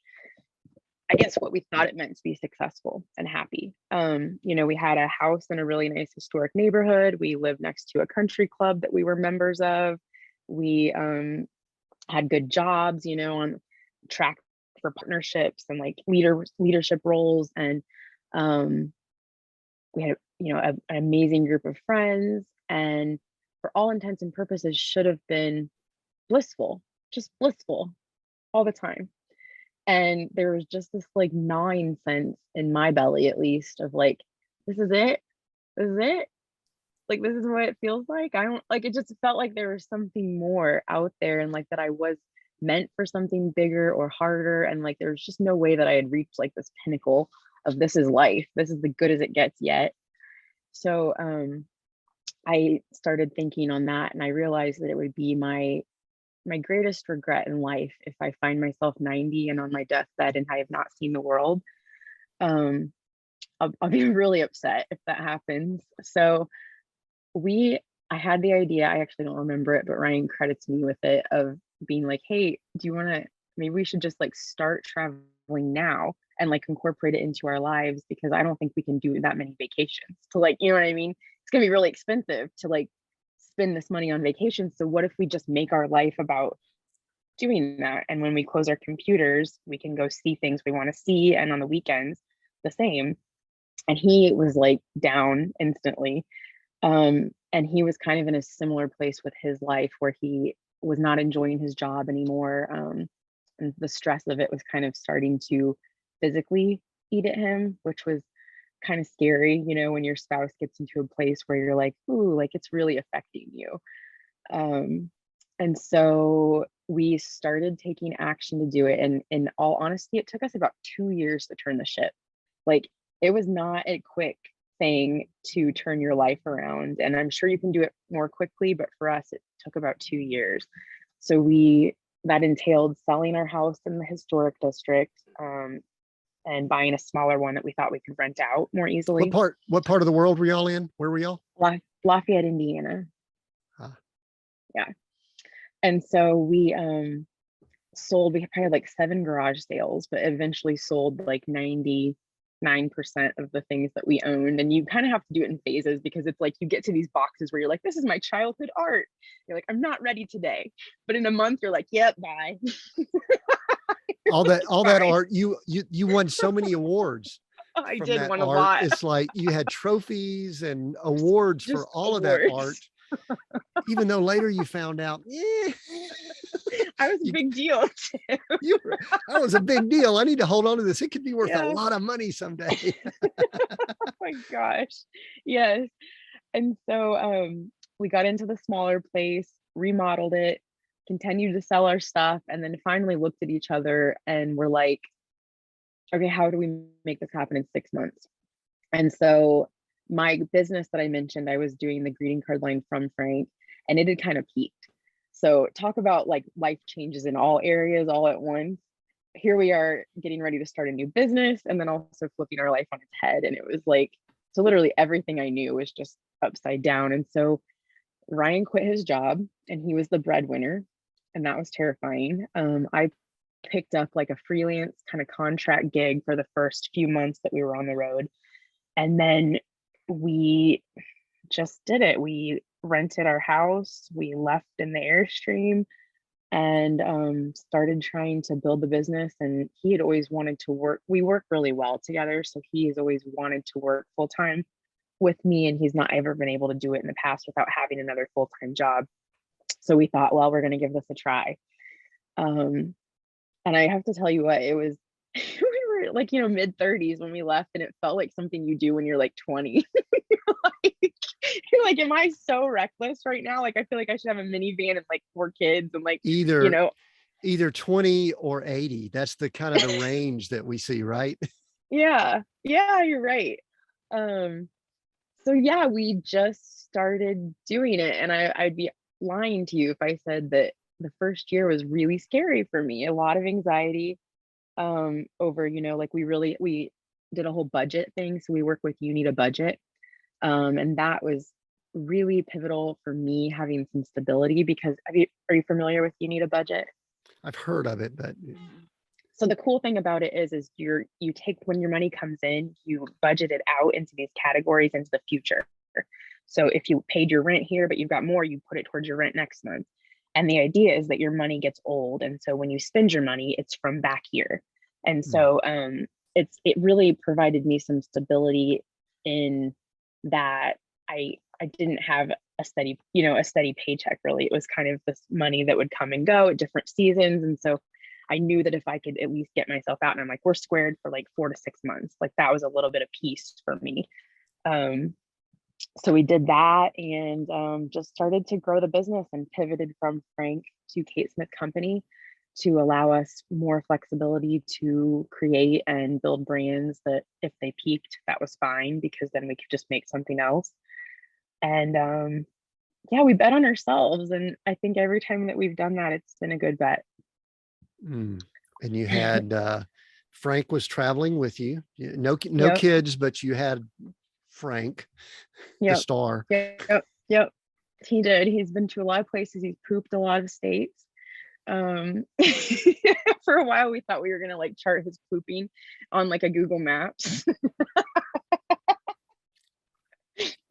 Speaker 2: I guess, what we thought it meant to be successful and happy. We had a house in a really nice historic neighborhood. We lived next to a country club that we were members of. We had good jobs, on track for partnerships and like leadership roles. And we had, an amazing group of friends, and for all intents and purposes should have been blissful, just blissful all the time. And there was just this like gnawing sense in my belly, at least, of like, this is it. This is it. Like, this is what it feels like. I don't like, it just felt like there was something more out there, and like that I was meant for something bigger or harder. And like, there was just no way that I had reached like this pinnacle of this is life. This is the good as it gets yet. So I started thinking on that, and I realized that it would be my greatest regret in life if I find myself 90 and on my deathbed and I have not seen the world. I'll be really upset if that happens. So I had the idea, I actually don't remember it, but Ryan credits me with it, of being like, hey, do you want to, maybe we should just like start traveling now and like incorporate it into our lives, because I don't think we can do that many vacations to like, you know what I mean? It's gonna be really expensive to like spend this money on vacations. So what if we just make our life about doing that? And when we close our computers, we can go see things we want to see. And on the weekends, the same. And he was like down instantly. And he was kind of in a similar place with his life where he was not enjoying his job anymore. And the stress of it was kind of starting to physically eat at him, which was kind of scary, when your spouse gets into a place where you're like, ooh, like it's really affecting you. And so we started taking action to do it. And in all honesty, it took us about 2 years to turn the ship. Like, it was not a quick thing to turn your life around. And I'm sure you can do it more quickly, but for us, it took about 2 years. So that entailed selling our house in the historic district, and buying a smaller one that we thought we could rent out more easily.
Speaker 1: What part of the world were y'all in? Where were y'all?
Speaker 2: Lafayette, Indiana.
Speaker 1: Huh.
Speaker 2: Yeah. And so we sold, we probably had like 7 garage sales, but eventually sold like 99% of the things that we owned. And you kind of have to do it in phases, because it's like you get to these boxes where you're like, this is my childhood art. You're like, I'm not ready today. But in a month, you're like, yep, bye.
Speaker 1: all that art, you won so many awards.
Speaker 2: I did win a
Speaker 1: art.
Speaker 2: lot.
Speaker 1: It's like you had trophies and awards for all
Speaker 2: awards.
Speaker 1: Of that art. Even though later you found out,
Speaker 2: I was a big deal too.
Speaker 1: That was a big deal. I need to hold on to this. It could be worth a lot of money someday.
Speaker 2: Oh my gosh. Yes. And so we got into the smaller place, remodeled it, continued to sell our stuff, and then finally looked at each other and we're like, okay, how do we make this happen in 6 months? And so my business that I mentioned, I was doing the greeting card line from Frank, and it had kind of peaked. So talk about like life changes in all areas all at once. Here we are getting ready to start a new business, and then also flipping our life on its head. And it was like, so literally everything I knew was just upside down. And so Ryan quit his job, and he was the breadwinner, and that was terrifying. I picked up like a freelance kind of contract gig for the first few months that we were on the road. And then we just did it. We rented our house, we left in the Airstream, and started trying to build the business. And he had always wanted to work. We work really well together. So he has always wanted to work full time with me. And he's not ever been able to do it in the past without having another full time job. So we thought, well, we're going to give this a try. And I have to tell you what, it was, we were like, mid 30s when we left, and it felt like something you do when you're like 20. You're like, am I so reckless right now? Like, I feel like I should have a minivan and like 4 kids and like, you
Speaker 1: Either
Speaker 2: know,
Speaker 1: either 20 or 80. That's the kind of the range that we see, right?
Speaker 2: yeah, yeah, you're right. Um, so yeah, we just started doing it, and I'd be lying to you if I said that the first year was really scary for me. A lot of anxiety, over, like we did a whole budget thing. So we work with You Need a Budget. And that was really pivotal for me having some stability because are you familiar with You Need a Budget?
Speaker 1: I've heard of it, but
Speaker 2: So the cool thing about it is you take when your money comes in, you budget it out into these categories into the future. So if you paid your rent here, but you've got more, you put it towards your rent next month. And the idea is that your money gets old. And so when you spend your money, it's from back here. And
Speaker 1: mm,
Speaker 2: so it really provided me some stability in that I didn't have a steady paycheck really. It was kind of this money that would come and go at different seasons. And so I knew that if I could at least get myself out, and I'm like, we're squared for like 4 to 6 months. Like that was a little bit of peace for me. Um, so we did that and just started to grow the business and pivoted from Frank to Kate Smith Company to allow us more flexibility to create and build brands that if they peaked, that was fine because then we could just make something else. And yeah, we bet on ourselves. And I think every time that we've done that, it's been a good bet.
Speaker 1: mm. And you had Frank was traveling with you. No
Speaker 2: Yep.
Speaker 1: kids, but you had Frank, the
Speaker 2: Yep.
Speaker 1: star.
Speaker 2: Yep. Yep. He did. He's been to a lot of places. He's pooped a lot of states. Um, for a while, we thought we were gonna like chart his pooping on like a Google Maps.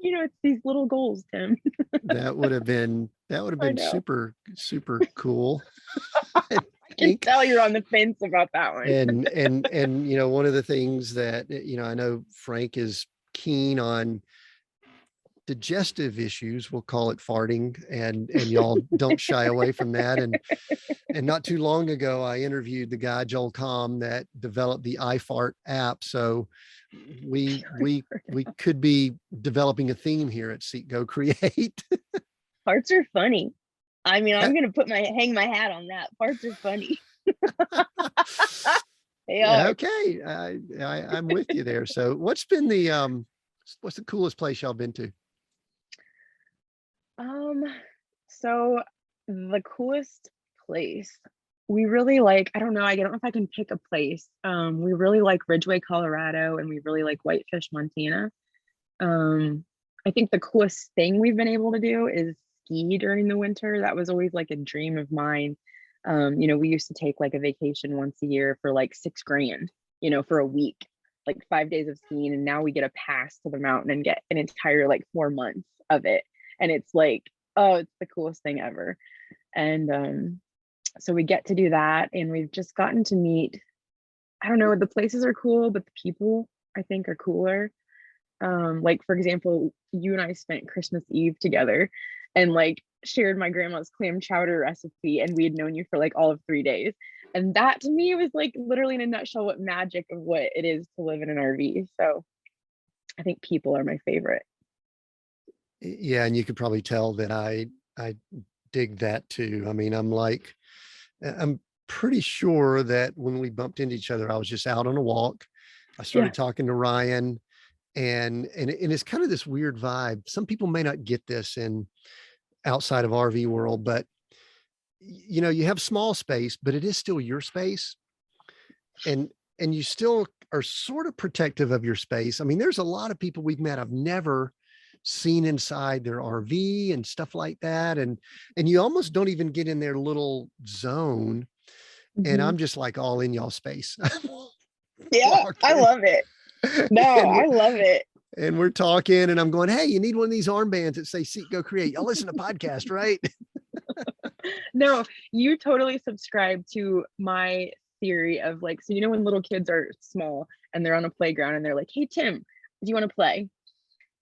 Speaker 2: It's these little goals, Tim.
Speaker 1: That would have been
Speaker 2: I know.
Speaker 1: super, super cool. I
Speaker 2: I can
Speaker 1: think.
Speaker 2: tell you're on the fence about that one.
Speaker 1: And one of the things that I know Frank is keen on digestive issues, we'll call it farting, and y'all don't shy away from that. And not too long ago I interviewed the guy Joel Comm that developed the iFart app. So we could be developing a theme here at Seek Go Create.
Speaker 2: Parts are funny. I mean, I'm gonna hang my hat on that. Parts are funny. They
Speaker 1: Yeah,
Speaker 2: are.
Speaker 1: okay. I'm with you there. So what's the coolest place y'all been to?
Speaker 2: Um, so the coolest place we really like, I don't know if I can pick a place. We really like Ridgeway, Colorado, and we really like Whitefish, Montana. Um, I think the coolest thing we've been able to do is ski during the winter. That was always like a dream of mine. We used to take like a vacation once a year for like 6 grand, for a week, like 5 days of skiing. And now we get a pass to the mountain and get an entire like 4 months of it. And it's like, oh, it's the coolest thing ever. And so we get to do that. And we've just gotten to meet, I don't know, the places are cool, but the people I think are cooler. Like for example, you and I spent Christmas Eve together and like shared my grandma's clam chowder recipe, and we had known you for like all of 3 days. And that to me was like literally in a nutshell what magic of what it is to live in an RV. So I think people are my favorite.
Speaker 1: Yeah, and you could probably tell that I dig that too. I mean, I'm pretty sure that when we bumped into each other, I was just out on a walk. I
Speaker 2: Yeah.
Speaker 1: started talking to Ryan, and it's kind of this weird vibe. Some people may not get this in outside of RV world, but you have small space, but it is still your space, and you still are sort of protective of your space. I mean, there's a lot of people we've met I've never seen inside their RV and stuff like that, and you almost don't even get in their little zone. And
Speaker 2: Mhm.
Speaker 1: I'm just like all in y'all space.
Speaker 2: Yeah, I
Speaker 1: Walking,
Speaker 2: love it. No,
Speaker 1: and
Speaker 2: I love it.
Speaker 1: we're talking, and I'm going, hey, you need one of these armbands that say Seek Go Create. Y'all listen to podcast, right?
Speaker 2: No, you totally subscribe to my theory of like, so when little kids are small and they're on a playground and they're like, hey Tim, do you want to play?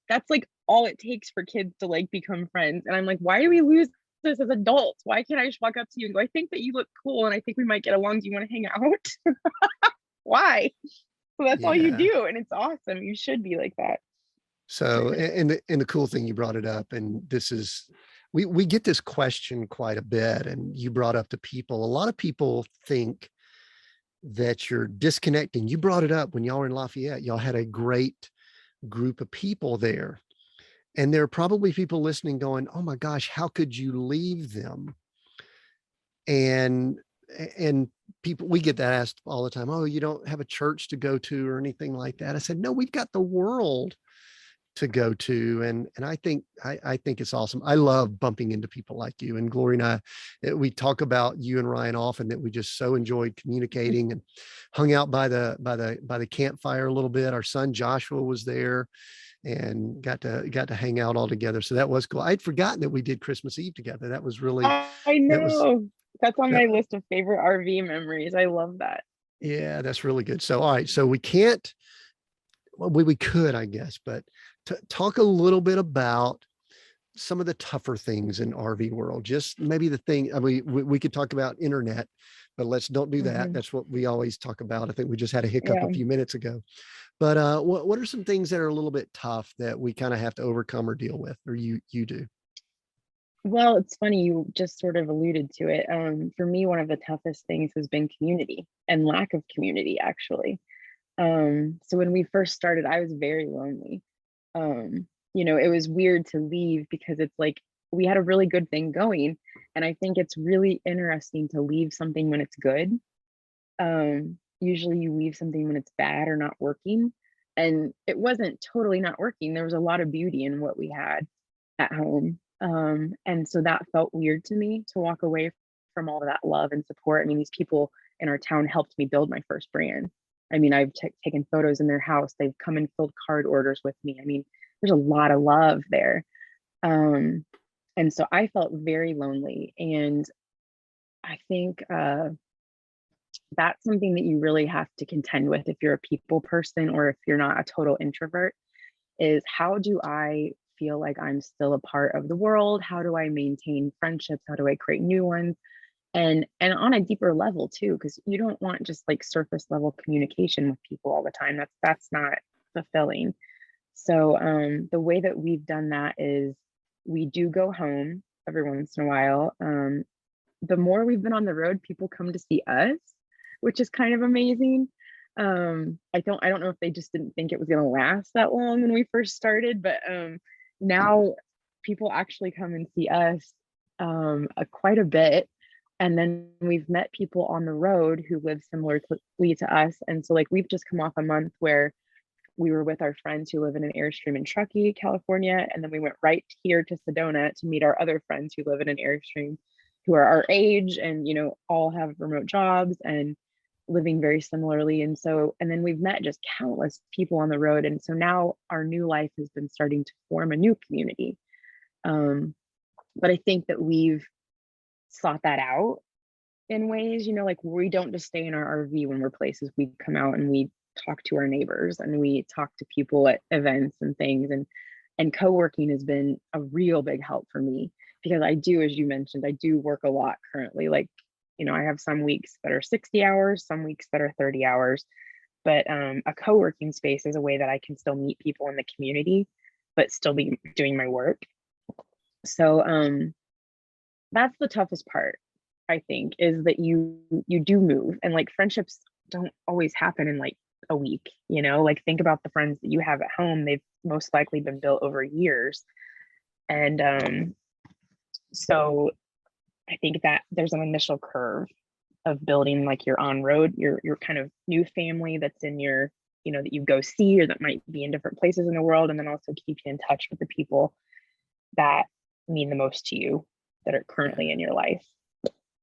Speaker 2: That's like all it takes for kids to like become friends. And I'm like, why do we lose this as adults? Why can't I just walk up to you and go, I think that you look cool and I think we might get along. Do you want to hang out? Why? So that's all you
Speaker 1: Yeah.
Speaker 2: do. And it's awesome. You should be like that.
Speaker 1: So, and the cool thing, you brought it up, and this is, we get this question quite a bit, and you brought up the people. A lot of people think that you're disconnecting. You brought it up when y'all were in Lafayette. Y'all had a great group of people there. And there are probably people listening going, oh my gosh, how could you leave them? And and people, we get that asked all the time. Oh, you don't have a church to go to or anything like that. I said, no, we've got the world to go to. And I think it's awesome. I love bumping into people like you, and Glory and I, we talk about you and Ryan often, that we just so enjoyed communicating, and hung out by the campfire a little bit. Our son Joshua was there, and got to hang out all together. So that was cool. I'd forgotten that we did Christmas Eve together. That was really,
Speaker 2: I
Speaker 1: that was
Speaker 2: know. That's on
Speaker 1: that,
Speaker 2: my list of favorite RV memories. I love that.
Speaker 1: yeah, that's really good. So all right, so we can't, well, we could, I guess, but talk a little bit about some of the tougher things in RV world. Just maybe the thing, I mean, we could talk about internet, but let's don't do that.
Speaker 2: Mhm.
Speaker 1: That's what we always talk about. I think we just had a hiccup a
Speaker 2: Yeah.
Speaker 1: few minutes ago. But what are some things that are a little bit tough that we kind of have to overcome or deal with, or you do?
Speaker 2: Well, it's funny, you just sort of alluded to it. For me, one of the toughest things has been community and lack of community, actually. So when we first started, I was very lonely. It was weird to leave because it's like we had a really good thing going. And I think it's really interesting to leave something when it's good. Usually you leave something when it's bad or not working. And it wasn't totally not working. There was a lot of beauty in what we had at home. And so that felt weird to me to walk away from all of that love and support. I mean, these people in our town helped me build my first brand. I mean, I've taken photos in their house. They've come and filled card orders with me. I mean, there's a lot of love there. Um, and so I felt very lonely. And I think that's something that you really have to contend with if you're a people person or if you're not a total introvert, is how do I feel like I'm still a part of the world? How do I maintain friendships? How do I create new ones? And on a deeper level too, because you don't want just like surface level communication with people all the time. That's not fulfilling. So the way that we've done that is we do go home every once in a while. The more we've been on the road, people come to see us, which is kind of amazing. I don't know if they just didn't think it was going to last that long when we first started, but now people actually come and see us quite a bit. And then we've met people on the road who live similarly to us. And so like we've just come off a month where we were with our friends who live in an Airstream in Truckee, California. And then we went right here to Sedona to meet our other friends who live in an Airstream, who are our age and, all have remote jobs and living very similarly. And then we've met just countless people on the road. And so now our new life has been starting to form a new community. But I think that we've sought that out in ways, like we don't just stay in our RV when we're places. We come out and we talk to our neighbors and we talk to people at events and things. And co-working has been a real big help for me because I do, as you mentioned, I do work a lot currently. Like, I have some weeks that are 60 hours, some weeks that are 30 hours. But a co-working space is a way that I can still meet people in the community, but still be doing my work. So that's the toughest part, I think, is that you do move, and like friendships don't always happen in like a week, like think about the friends that you have at home. They've most likely been built over years. And so I think that there's an initial curve of building like your on-road, your kind of new family that's in your, that you go see or that might be in different places in the world, and then also keep you in touch with the people that mean the most to you that are currently in your life.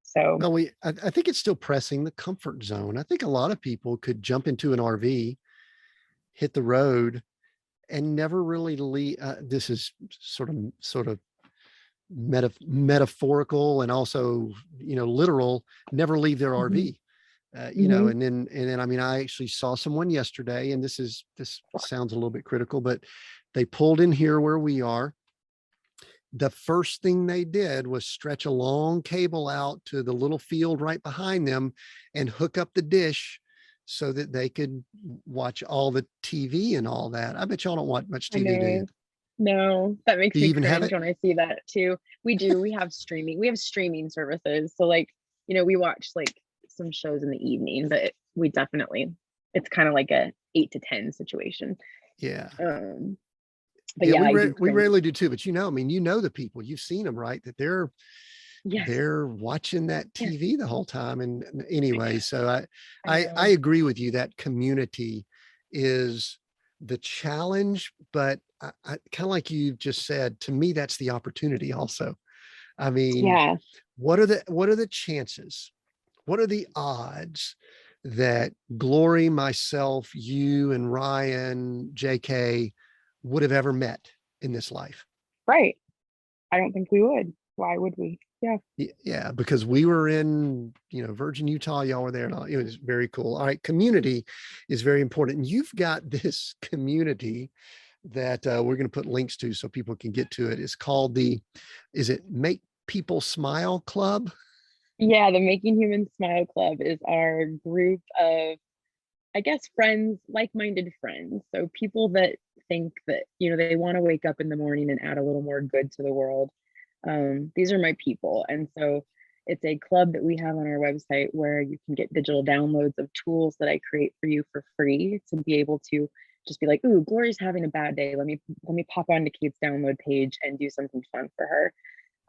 Speaker 2: So
Speaker 1: Well, I think it's still pressing the comfort zone. I think a lot of people could jump into an RV, hit the road, and never really leave. This is sort of metaphorical and also, literal, never leave their
Speaker 2: mhm,
Speaker 1: RV.
Speaker 2: mhm.
Speaker 1: And then, I mean, I actually saw someone yesterday, and this sounds a little bit critical, but they pulled in here where we are. The first thing they did was stretch a long cable out to the little field right behind them and hook up the dish so that they could watch all the TV and all that. I bet y'all don't watch much
Speaker 2: I
Speaker 1: TV, do you?
Speaker 2: know. No, that makes
Speaker 1: Do you
Speaker 2: me
Speaker 1: even have
Speaker 2: cringe
Speaker 1: it?
Speaker 2: when I see that too. We do. We have streaming. We have streaming services. So like, we watch like some shows in the evening, but we definitely it's kind of like a 8 to 10 situation.
Speaker 1: Yeah.
Speaker 2: Um, but
Speaker 1: Yeah,
Speaker 2: yeah, I do
Speaker 1: we
Speaker 2: cringe.
Speaker 1: rarely do too, but I mean, the people, you've seen them, right? That
Speaker 2: Yes,
Speaker 1: they're watching that
Speaker 2: yes,
Speaker 1: TV the whole time. And anyway, so
Speaker 2: I
Speaker 1: I
Speaker 2: know.
Speaker 1: agree with you that community is the challenge, but I kind of like you just said, to me, that's the opportunity also. I mean,
Speaker 2: Yeah,
Speaker 1: what are the chances? What are the odds that Glory, myself, you and Ryan, JK would have ever met in this life?
Speaker 2: right. I don't think we would. Why would we? Yeah.
Speaker 1: Yeah, because we were in, Virgin, Utah, y'all were there, and all, it was very cool. All right, community is very important. And you've got this community that we're going to put links to so people can get to it. It's called is it Make People Smile Club?
Speaker 2: Yeah, the Making Humans Smile Club is our group of, I guess, friends, like-minded friends. So people that think that, they want to wake up in the morning and add a little more good to the world. These are my people. And so it's a club that we have on our website where you can get digital downloads of tools that I create for you for free to be able to just be like, ooh, Glory's having a bad day. Let me pop onto Kate's download page and do something fun for her.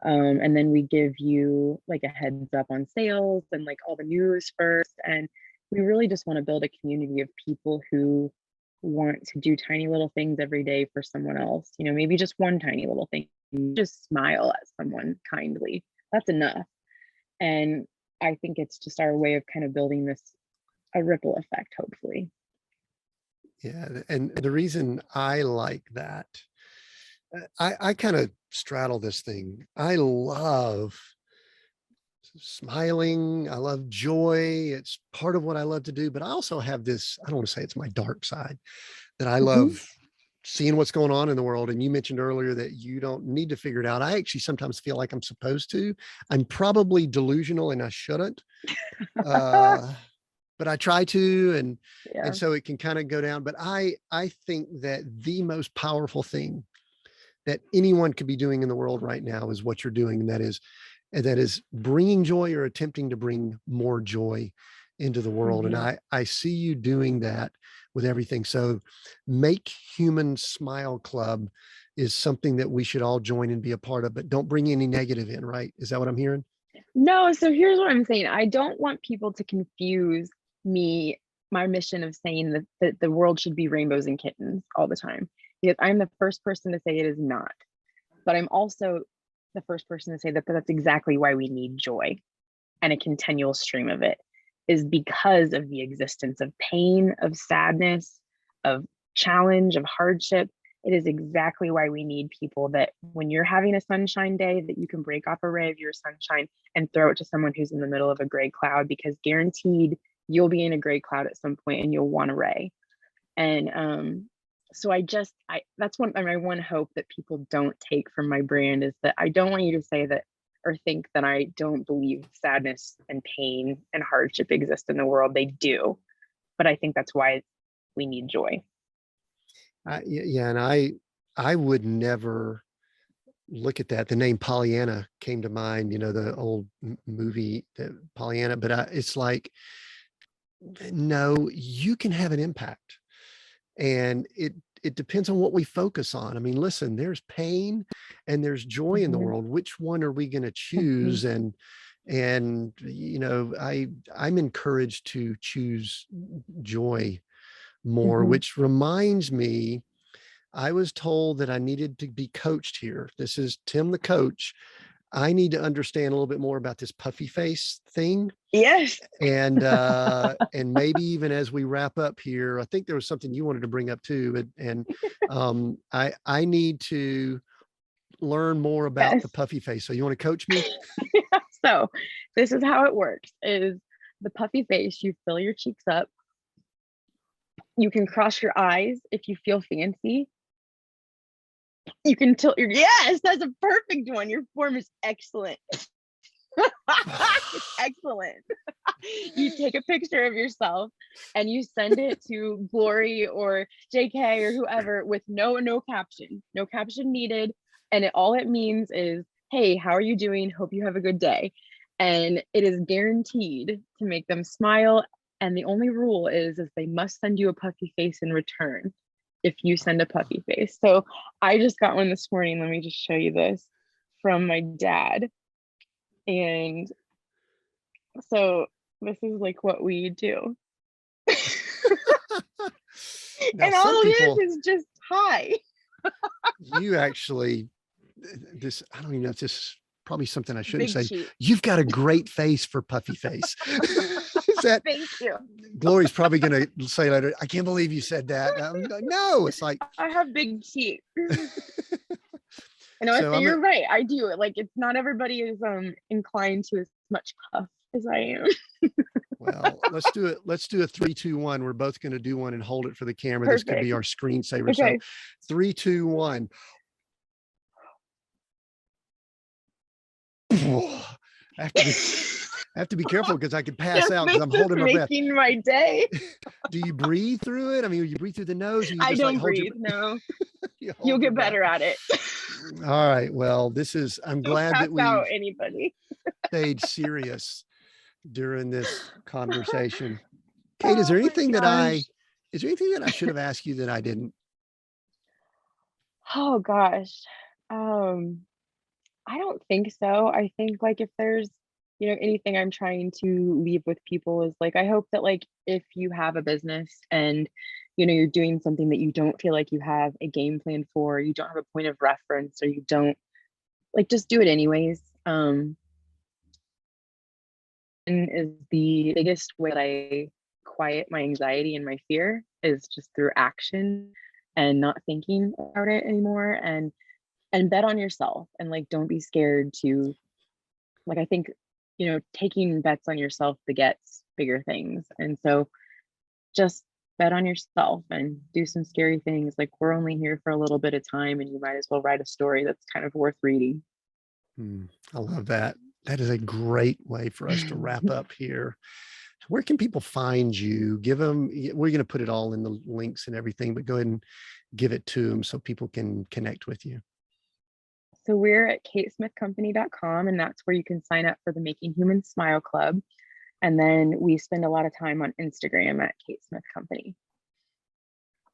Speaker 2: And then we give you like a heads up on sales and like all the news first. And we really just want to build a community of people who want to do tiny little things every day for someone else. Maybe just one tiny little thing, just smile at someone kindly. That's enough. And I think it's just our way of kind of building this a ripple effect, hopefully.
Speaker 1: Yeah, and the reason I like that, I kind of straddle this thing. I love smiling. I love joy. It's part of what I love to do. But I also have this, I don't want to say it's my dark side, that I
Speaker 2: Mhm.
Speaker 1: love seeing what's going on in the world. And you mentioned earlier that you don't need to figure it out. I actually sometimes feel like I'm supposed to. I'm probably delusional and I shouldn't. Uh, but I try to, and
Speaker 2: Yeah.
Speaker 1: so it can kind of go down. But I think that the most powerful thing that anyone could be doing in the world right now is what you're doing, and that is bringing joy or attempting to bring more joy into the world. And
Speaker 2: Mhm.
Speaker 1: I see you doing that with everything. So Make Human Smile Club is something that we should all join and be a part of, but don't bring any negative in, right? Is that what I'm hearing?
Speaker 2: No, so here's what I'm saying. I don't want people to confuse me, my mission of saying that the world should be rainbows and kittens all the time, because I'm the first person to say it is not. But I'm also the first person to say that that's exactly why we need joy and a continual stream of it, is because of the existence of pain, of sadness, of challenge, of hardship. It is exactly why we need people that when you're having a sunshine day, that you can break off a ray of your sunshine and throw it to someone who's in the middle of a gray cloud, because guaranteed you'll be in a gray cloud at some point and you'll want a ray. And so I that's my one hope that people don't take from my brand, is that I don't want you to say that or think that I don't believe sadness and pain and hardship exist in the world. They do. But I think that's why we need joy.
Speaker 1: Yeah, and I would never look at that. The name Pollyanna came to mind, the old movie, the Pollyanna, but it's like, no, you can have an impact. And it depends on what we focus on. I mean, listen, there's pain and there's joy in the
Speaker 2: Mhm,
Speaker 1: world. Which one are we going to
Speaker 2: mhm,
Speaker 1: choose? And I'm encouraged to choose joy more,
Speaker 2: mhm.
Speaker 1: which reminds me, I was told that I needed to be coached here. This is Tim the coach. I need to understand a little bit more about this puffy face thing.
Speaker 2: Yes.
Speaker 1: And maybe even as we wrap up here, I think there was something you wanted to bring up too. I need to learn more about
Speaker 2: Yes.
Speaker 1: the puffy face. So you want to coach me?
Speaker 2: So this is how it works: is the puffy face, you fill your cheeks up. You can cross your eyes if you feel fancy. You can tilt your, yes, that's a perfect one. Your form is excellent. It's excellent. You take a picture of yourself and you send it to Glory or JK or whoever with no caption, no caption needed. And all it means is, hey, how are you doing? Hope you have a good day. And it is guaranteed to make them smile. And the only rule is they must send you a puffy face in return if you send a puffy face. So I just got one this morning. Let me just show you this from my dad. And so this is like what we do.
Speaker 1: Now,
Speaker 2: And all
Speaker 1: some
Speaker 2: it
Speaker 1: people,
Speaker 2: is just hi.
Speaker 1: you actually, this, I don't even know if this is probably something I shouldn't
Speaker 2: Big
Speaker 1: say.
Speaker 2: cheat.
Speaker 1: You've got a great face for puffy face. Is that
Speaker 2: Thank you.
Speaker 1: Glory's probably going to say later, I can't believe you said that. No, it's like,
Speaker 2: I have big cheek. And
Speaker 1: so
Speaker 2: you're right. I do. Like, it's not everybody is inclined to as much puff as I am.
Speaker 1: well, let's do it. Let's do a 3, 2, 1. We're both going to do one and hold it for the camera. This could be
Speaker 2: Perfect.
Speaker 1: our screensaver.
Speaker 2: Okay.
Speaker 1: So 3, 2, 1. I have to be careful because I could pass out because I'm holding my breath.
Speaker 2: Making my day.
Speaker 1: Do you breathe through it? I mean, you breathe through the nose. Or you
Speaker 2: I
Speaker 1: just
Speaker 2: don't
Speaker 1: like hold
Speaker 2: breathe. No,
Speaker 1: you hold
Speaker 2: you'll
Speaker 1: your
Speaker 2: get
Speaker 1: breath?
Speaker 2: better at it.
Speaker 1: All right. Well, I'm
Speaker 2: Don't
Speaker 1: glad
Speaker 2: pass
Speaker 1: that we
Speaker 2: out anybody.
Speaker 1: stayed serious during this conversation. Kate, is
Speaker 2: Oh
Speaker 1: there
Speaker 2: my
Speaker 1: anything that
Speaker 2: gosh.
Speaker 1: I should have asked you that I didn't?
Speaker 2: Oh gosh. I don't think so. I think like if there's, anything I'm trying to leave with people is like I hope that like if you have a business and you're doing something that you don't feel like you have a game plan for, you don't have a point of reference, or you don't like just do it anyways. And is the biggest way that I quiet my anxiety and my fear is just through action and not thinking about it anymore, and bet on yourself, and like don't be scared to, like, I think taking bets on yourself begets bigger things. And so just bet on yourself and do some scary things. Like, we're only here for a little bit of time, and you might as well write a story that's kind of worth reading.
Speaker 1: I love that. That is a great way for us to wrap up here. Where can people find you? Give them, we're going to put it all in the links and everything, but go ahead and give it to them so people can connect with you.
Speaker 2: So we're at katesmithcompany.com, and that's where you can sign up for the Making Humans Smile Club. And then we spend a lot of time on Instagram at Kate Smith Company.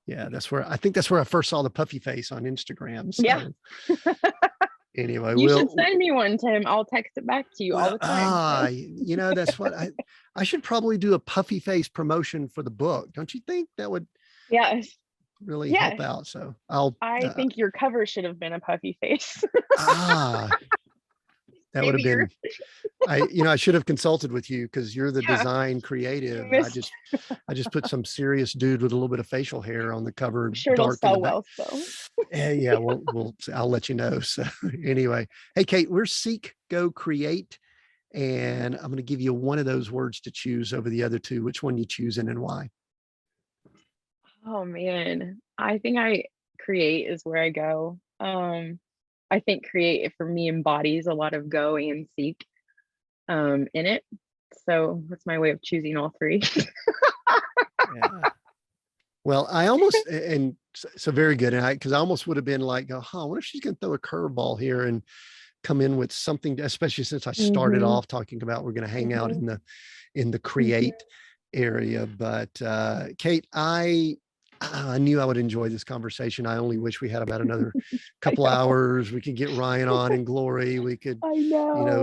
Speaker 1: Yeah, I think that's where I first saw the puffy face on Instagram. So.
Speaker 2: Yeah.
Speaker 1: Anyway,
Speaker 2: you should send me one, Tim. I'll text it back to you all the time.
Speaker 1: That's what I should probably do, a puffy face promotion for the book. Don't you think that would really help out? So
Speaker 2: I think your cover should have been a puffy face.
Speaker 1: That would have been, I should have consulted with you because you're the design creative. I just put some serious dude with a little bit of facial hair on the cover.
Speaker 2: I'm sure it'll sell well. So
Speaker 1: yeah, I'll let you know. So anyway, hey Kate, we're Seek, Go, Create, and I'm going to give you one of those words to choose over the other two. Which one you choosing and why?
Speaker 2: Oh man, I think create is where I go. I think create for me embodies a lot of go and seek in it. So that's my way of choosing all three.
Speaker 1: Yeah. Well, I almost, and so very good. And because I almost would have been like, what if she's going to throw a curveball here and come in with something, especially since I started off talking about we're going to hang out in the create area. But Kate, I knew I would enjoy this conversation. I only wish we had about another couple hours. We could get Ryan on and Glory. We could,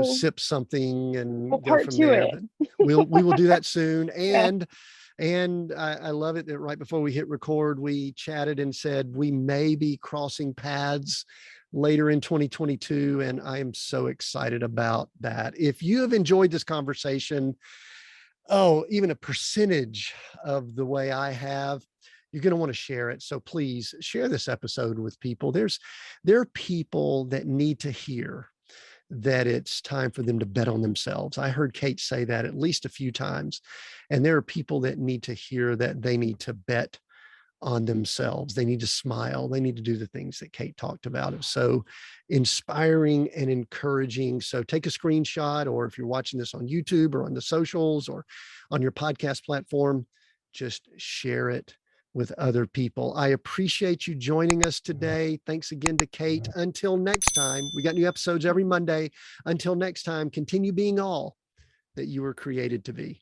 Speaker 1: sip something and go from there. But we will do that soon. And I love it that right before we hit record, we chatted and said we may be crossing paths later in 2022. And I am so excited about that. If you have enjoyed this conversation, even a percentage of the way I have, you're going to want to share it. So please share this episode with people. There are people that need to hear that it's time for them to bet on themselves. I heard Kate say that at least a few times. And there are people that need to hear that they need to bet on themselves. They need to smile. They need to do the things that Kate talked about. It's so inspiring and encouraging. So take a screenshot, or if you're watching this on YouTube or on the socials or on your podcast platform, just share it with other people. I appreciate you joining us today. Thanks again to Kate. Until next time, we got new episodes every Monday. Until next time, continue being all that you were created to be.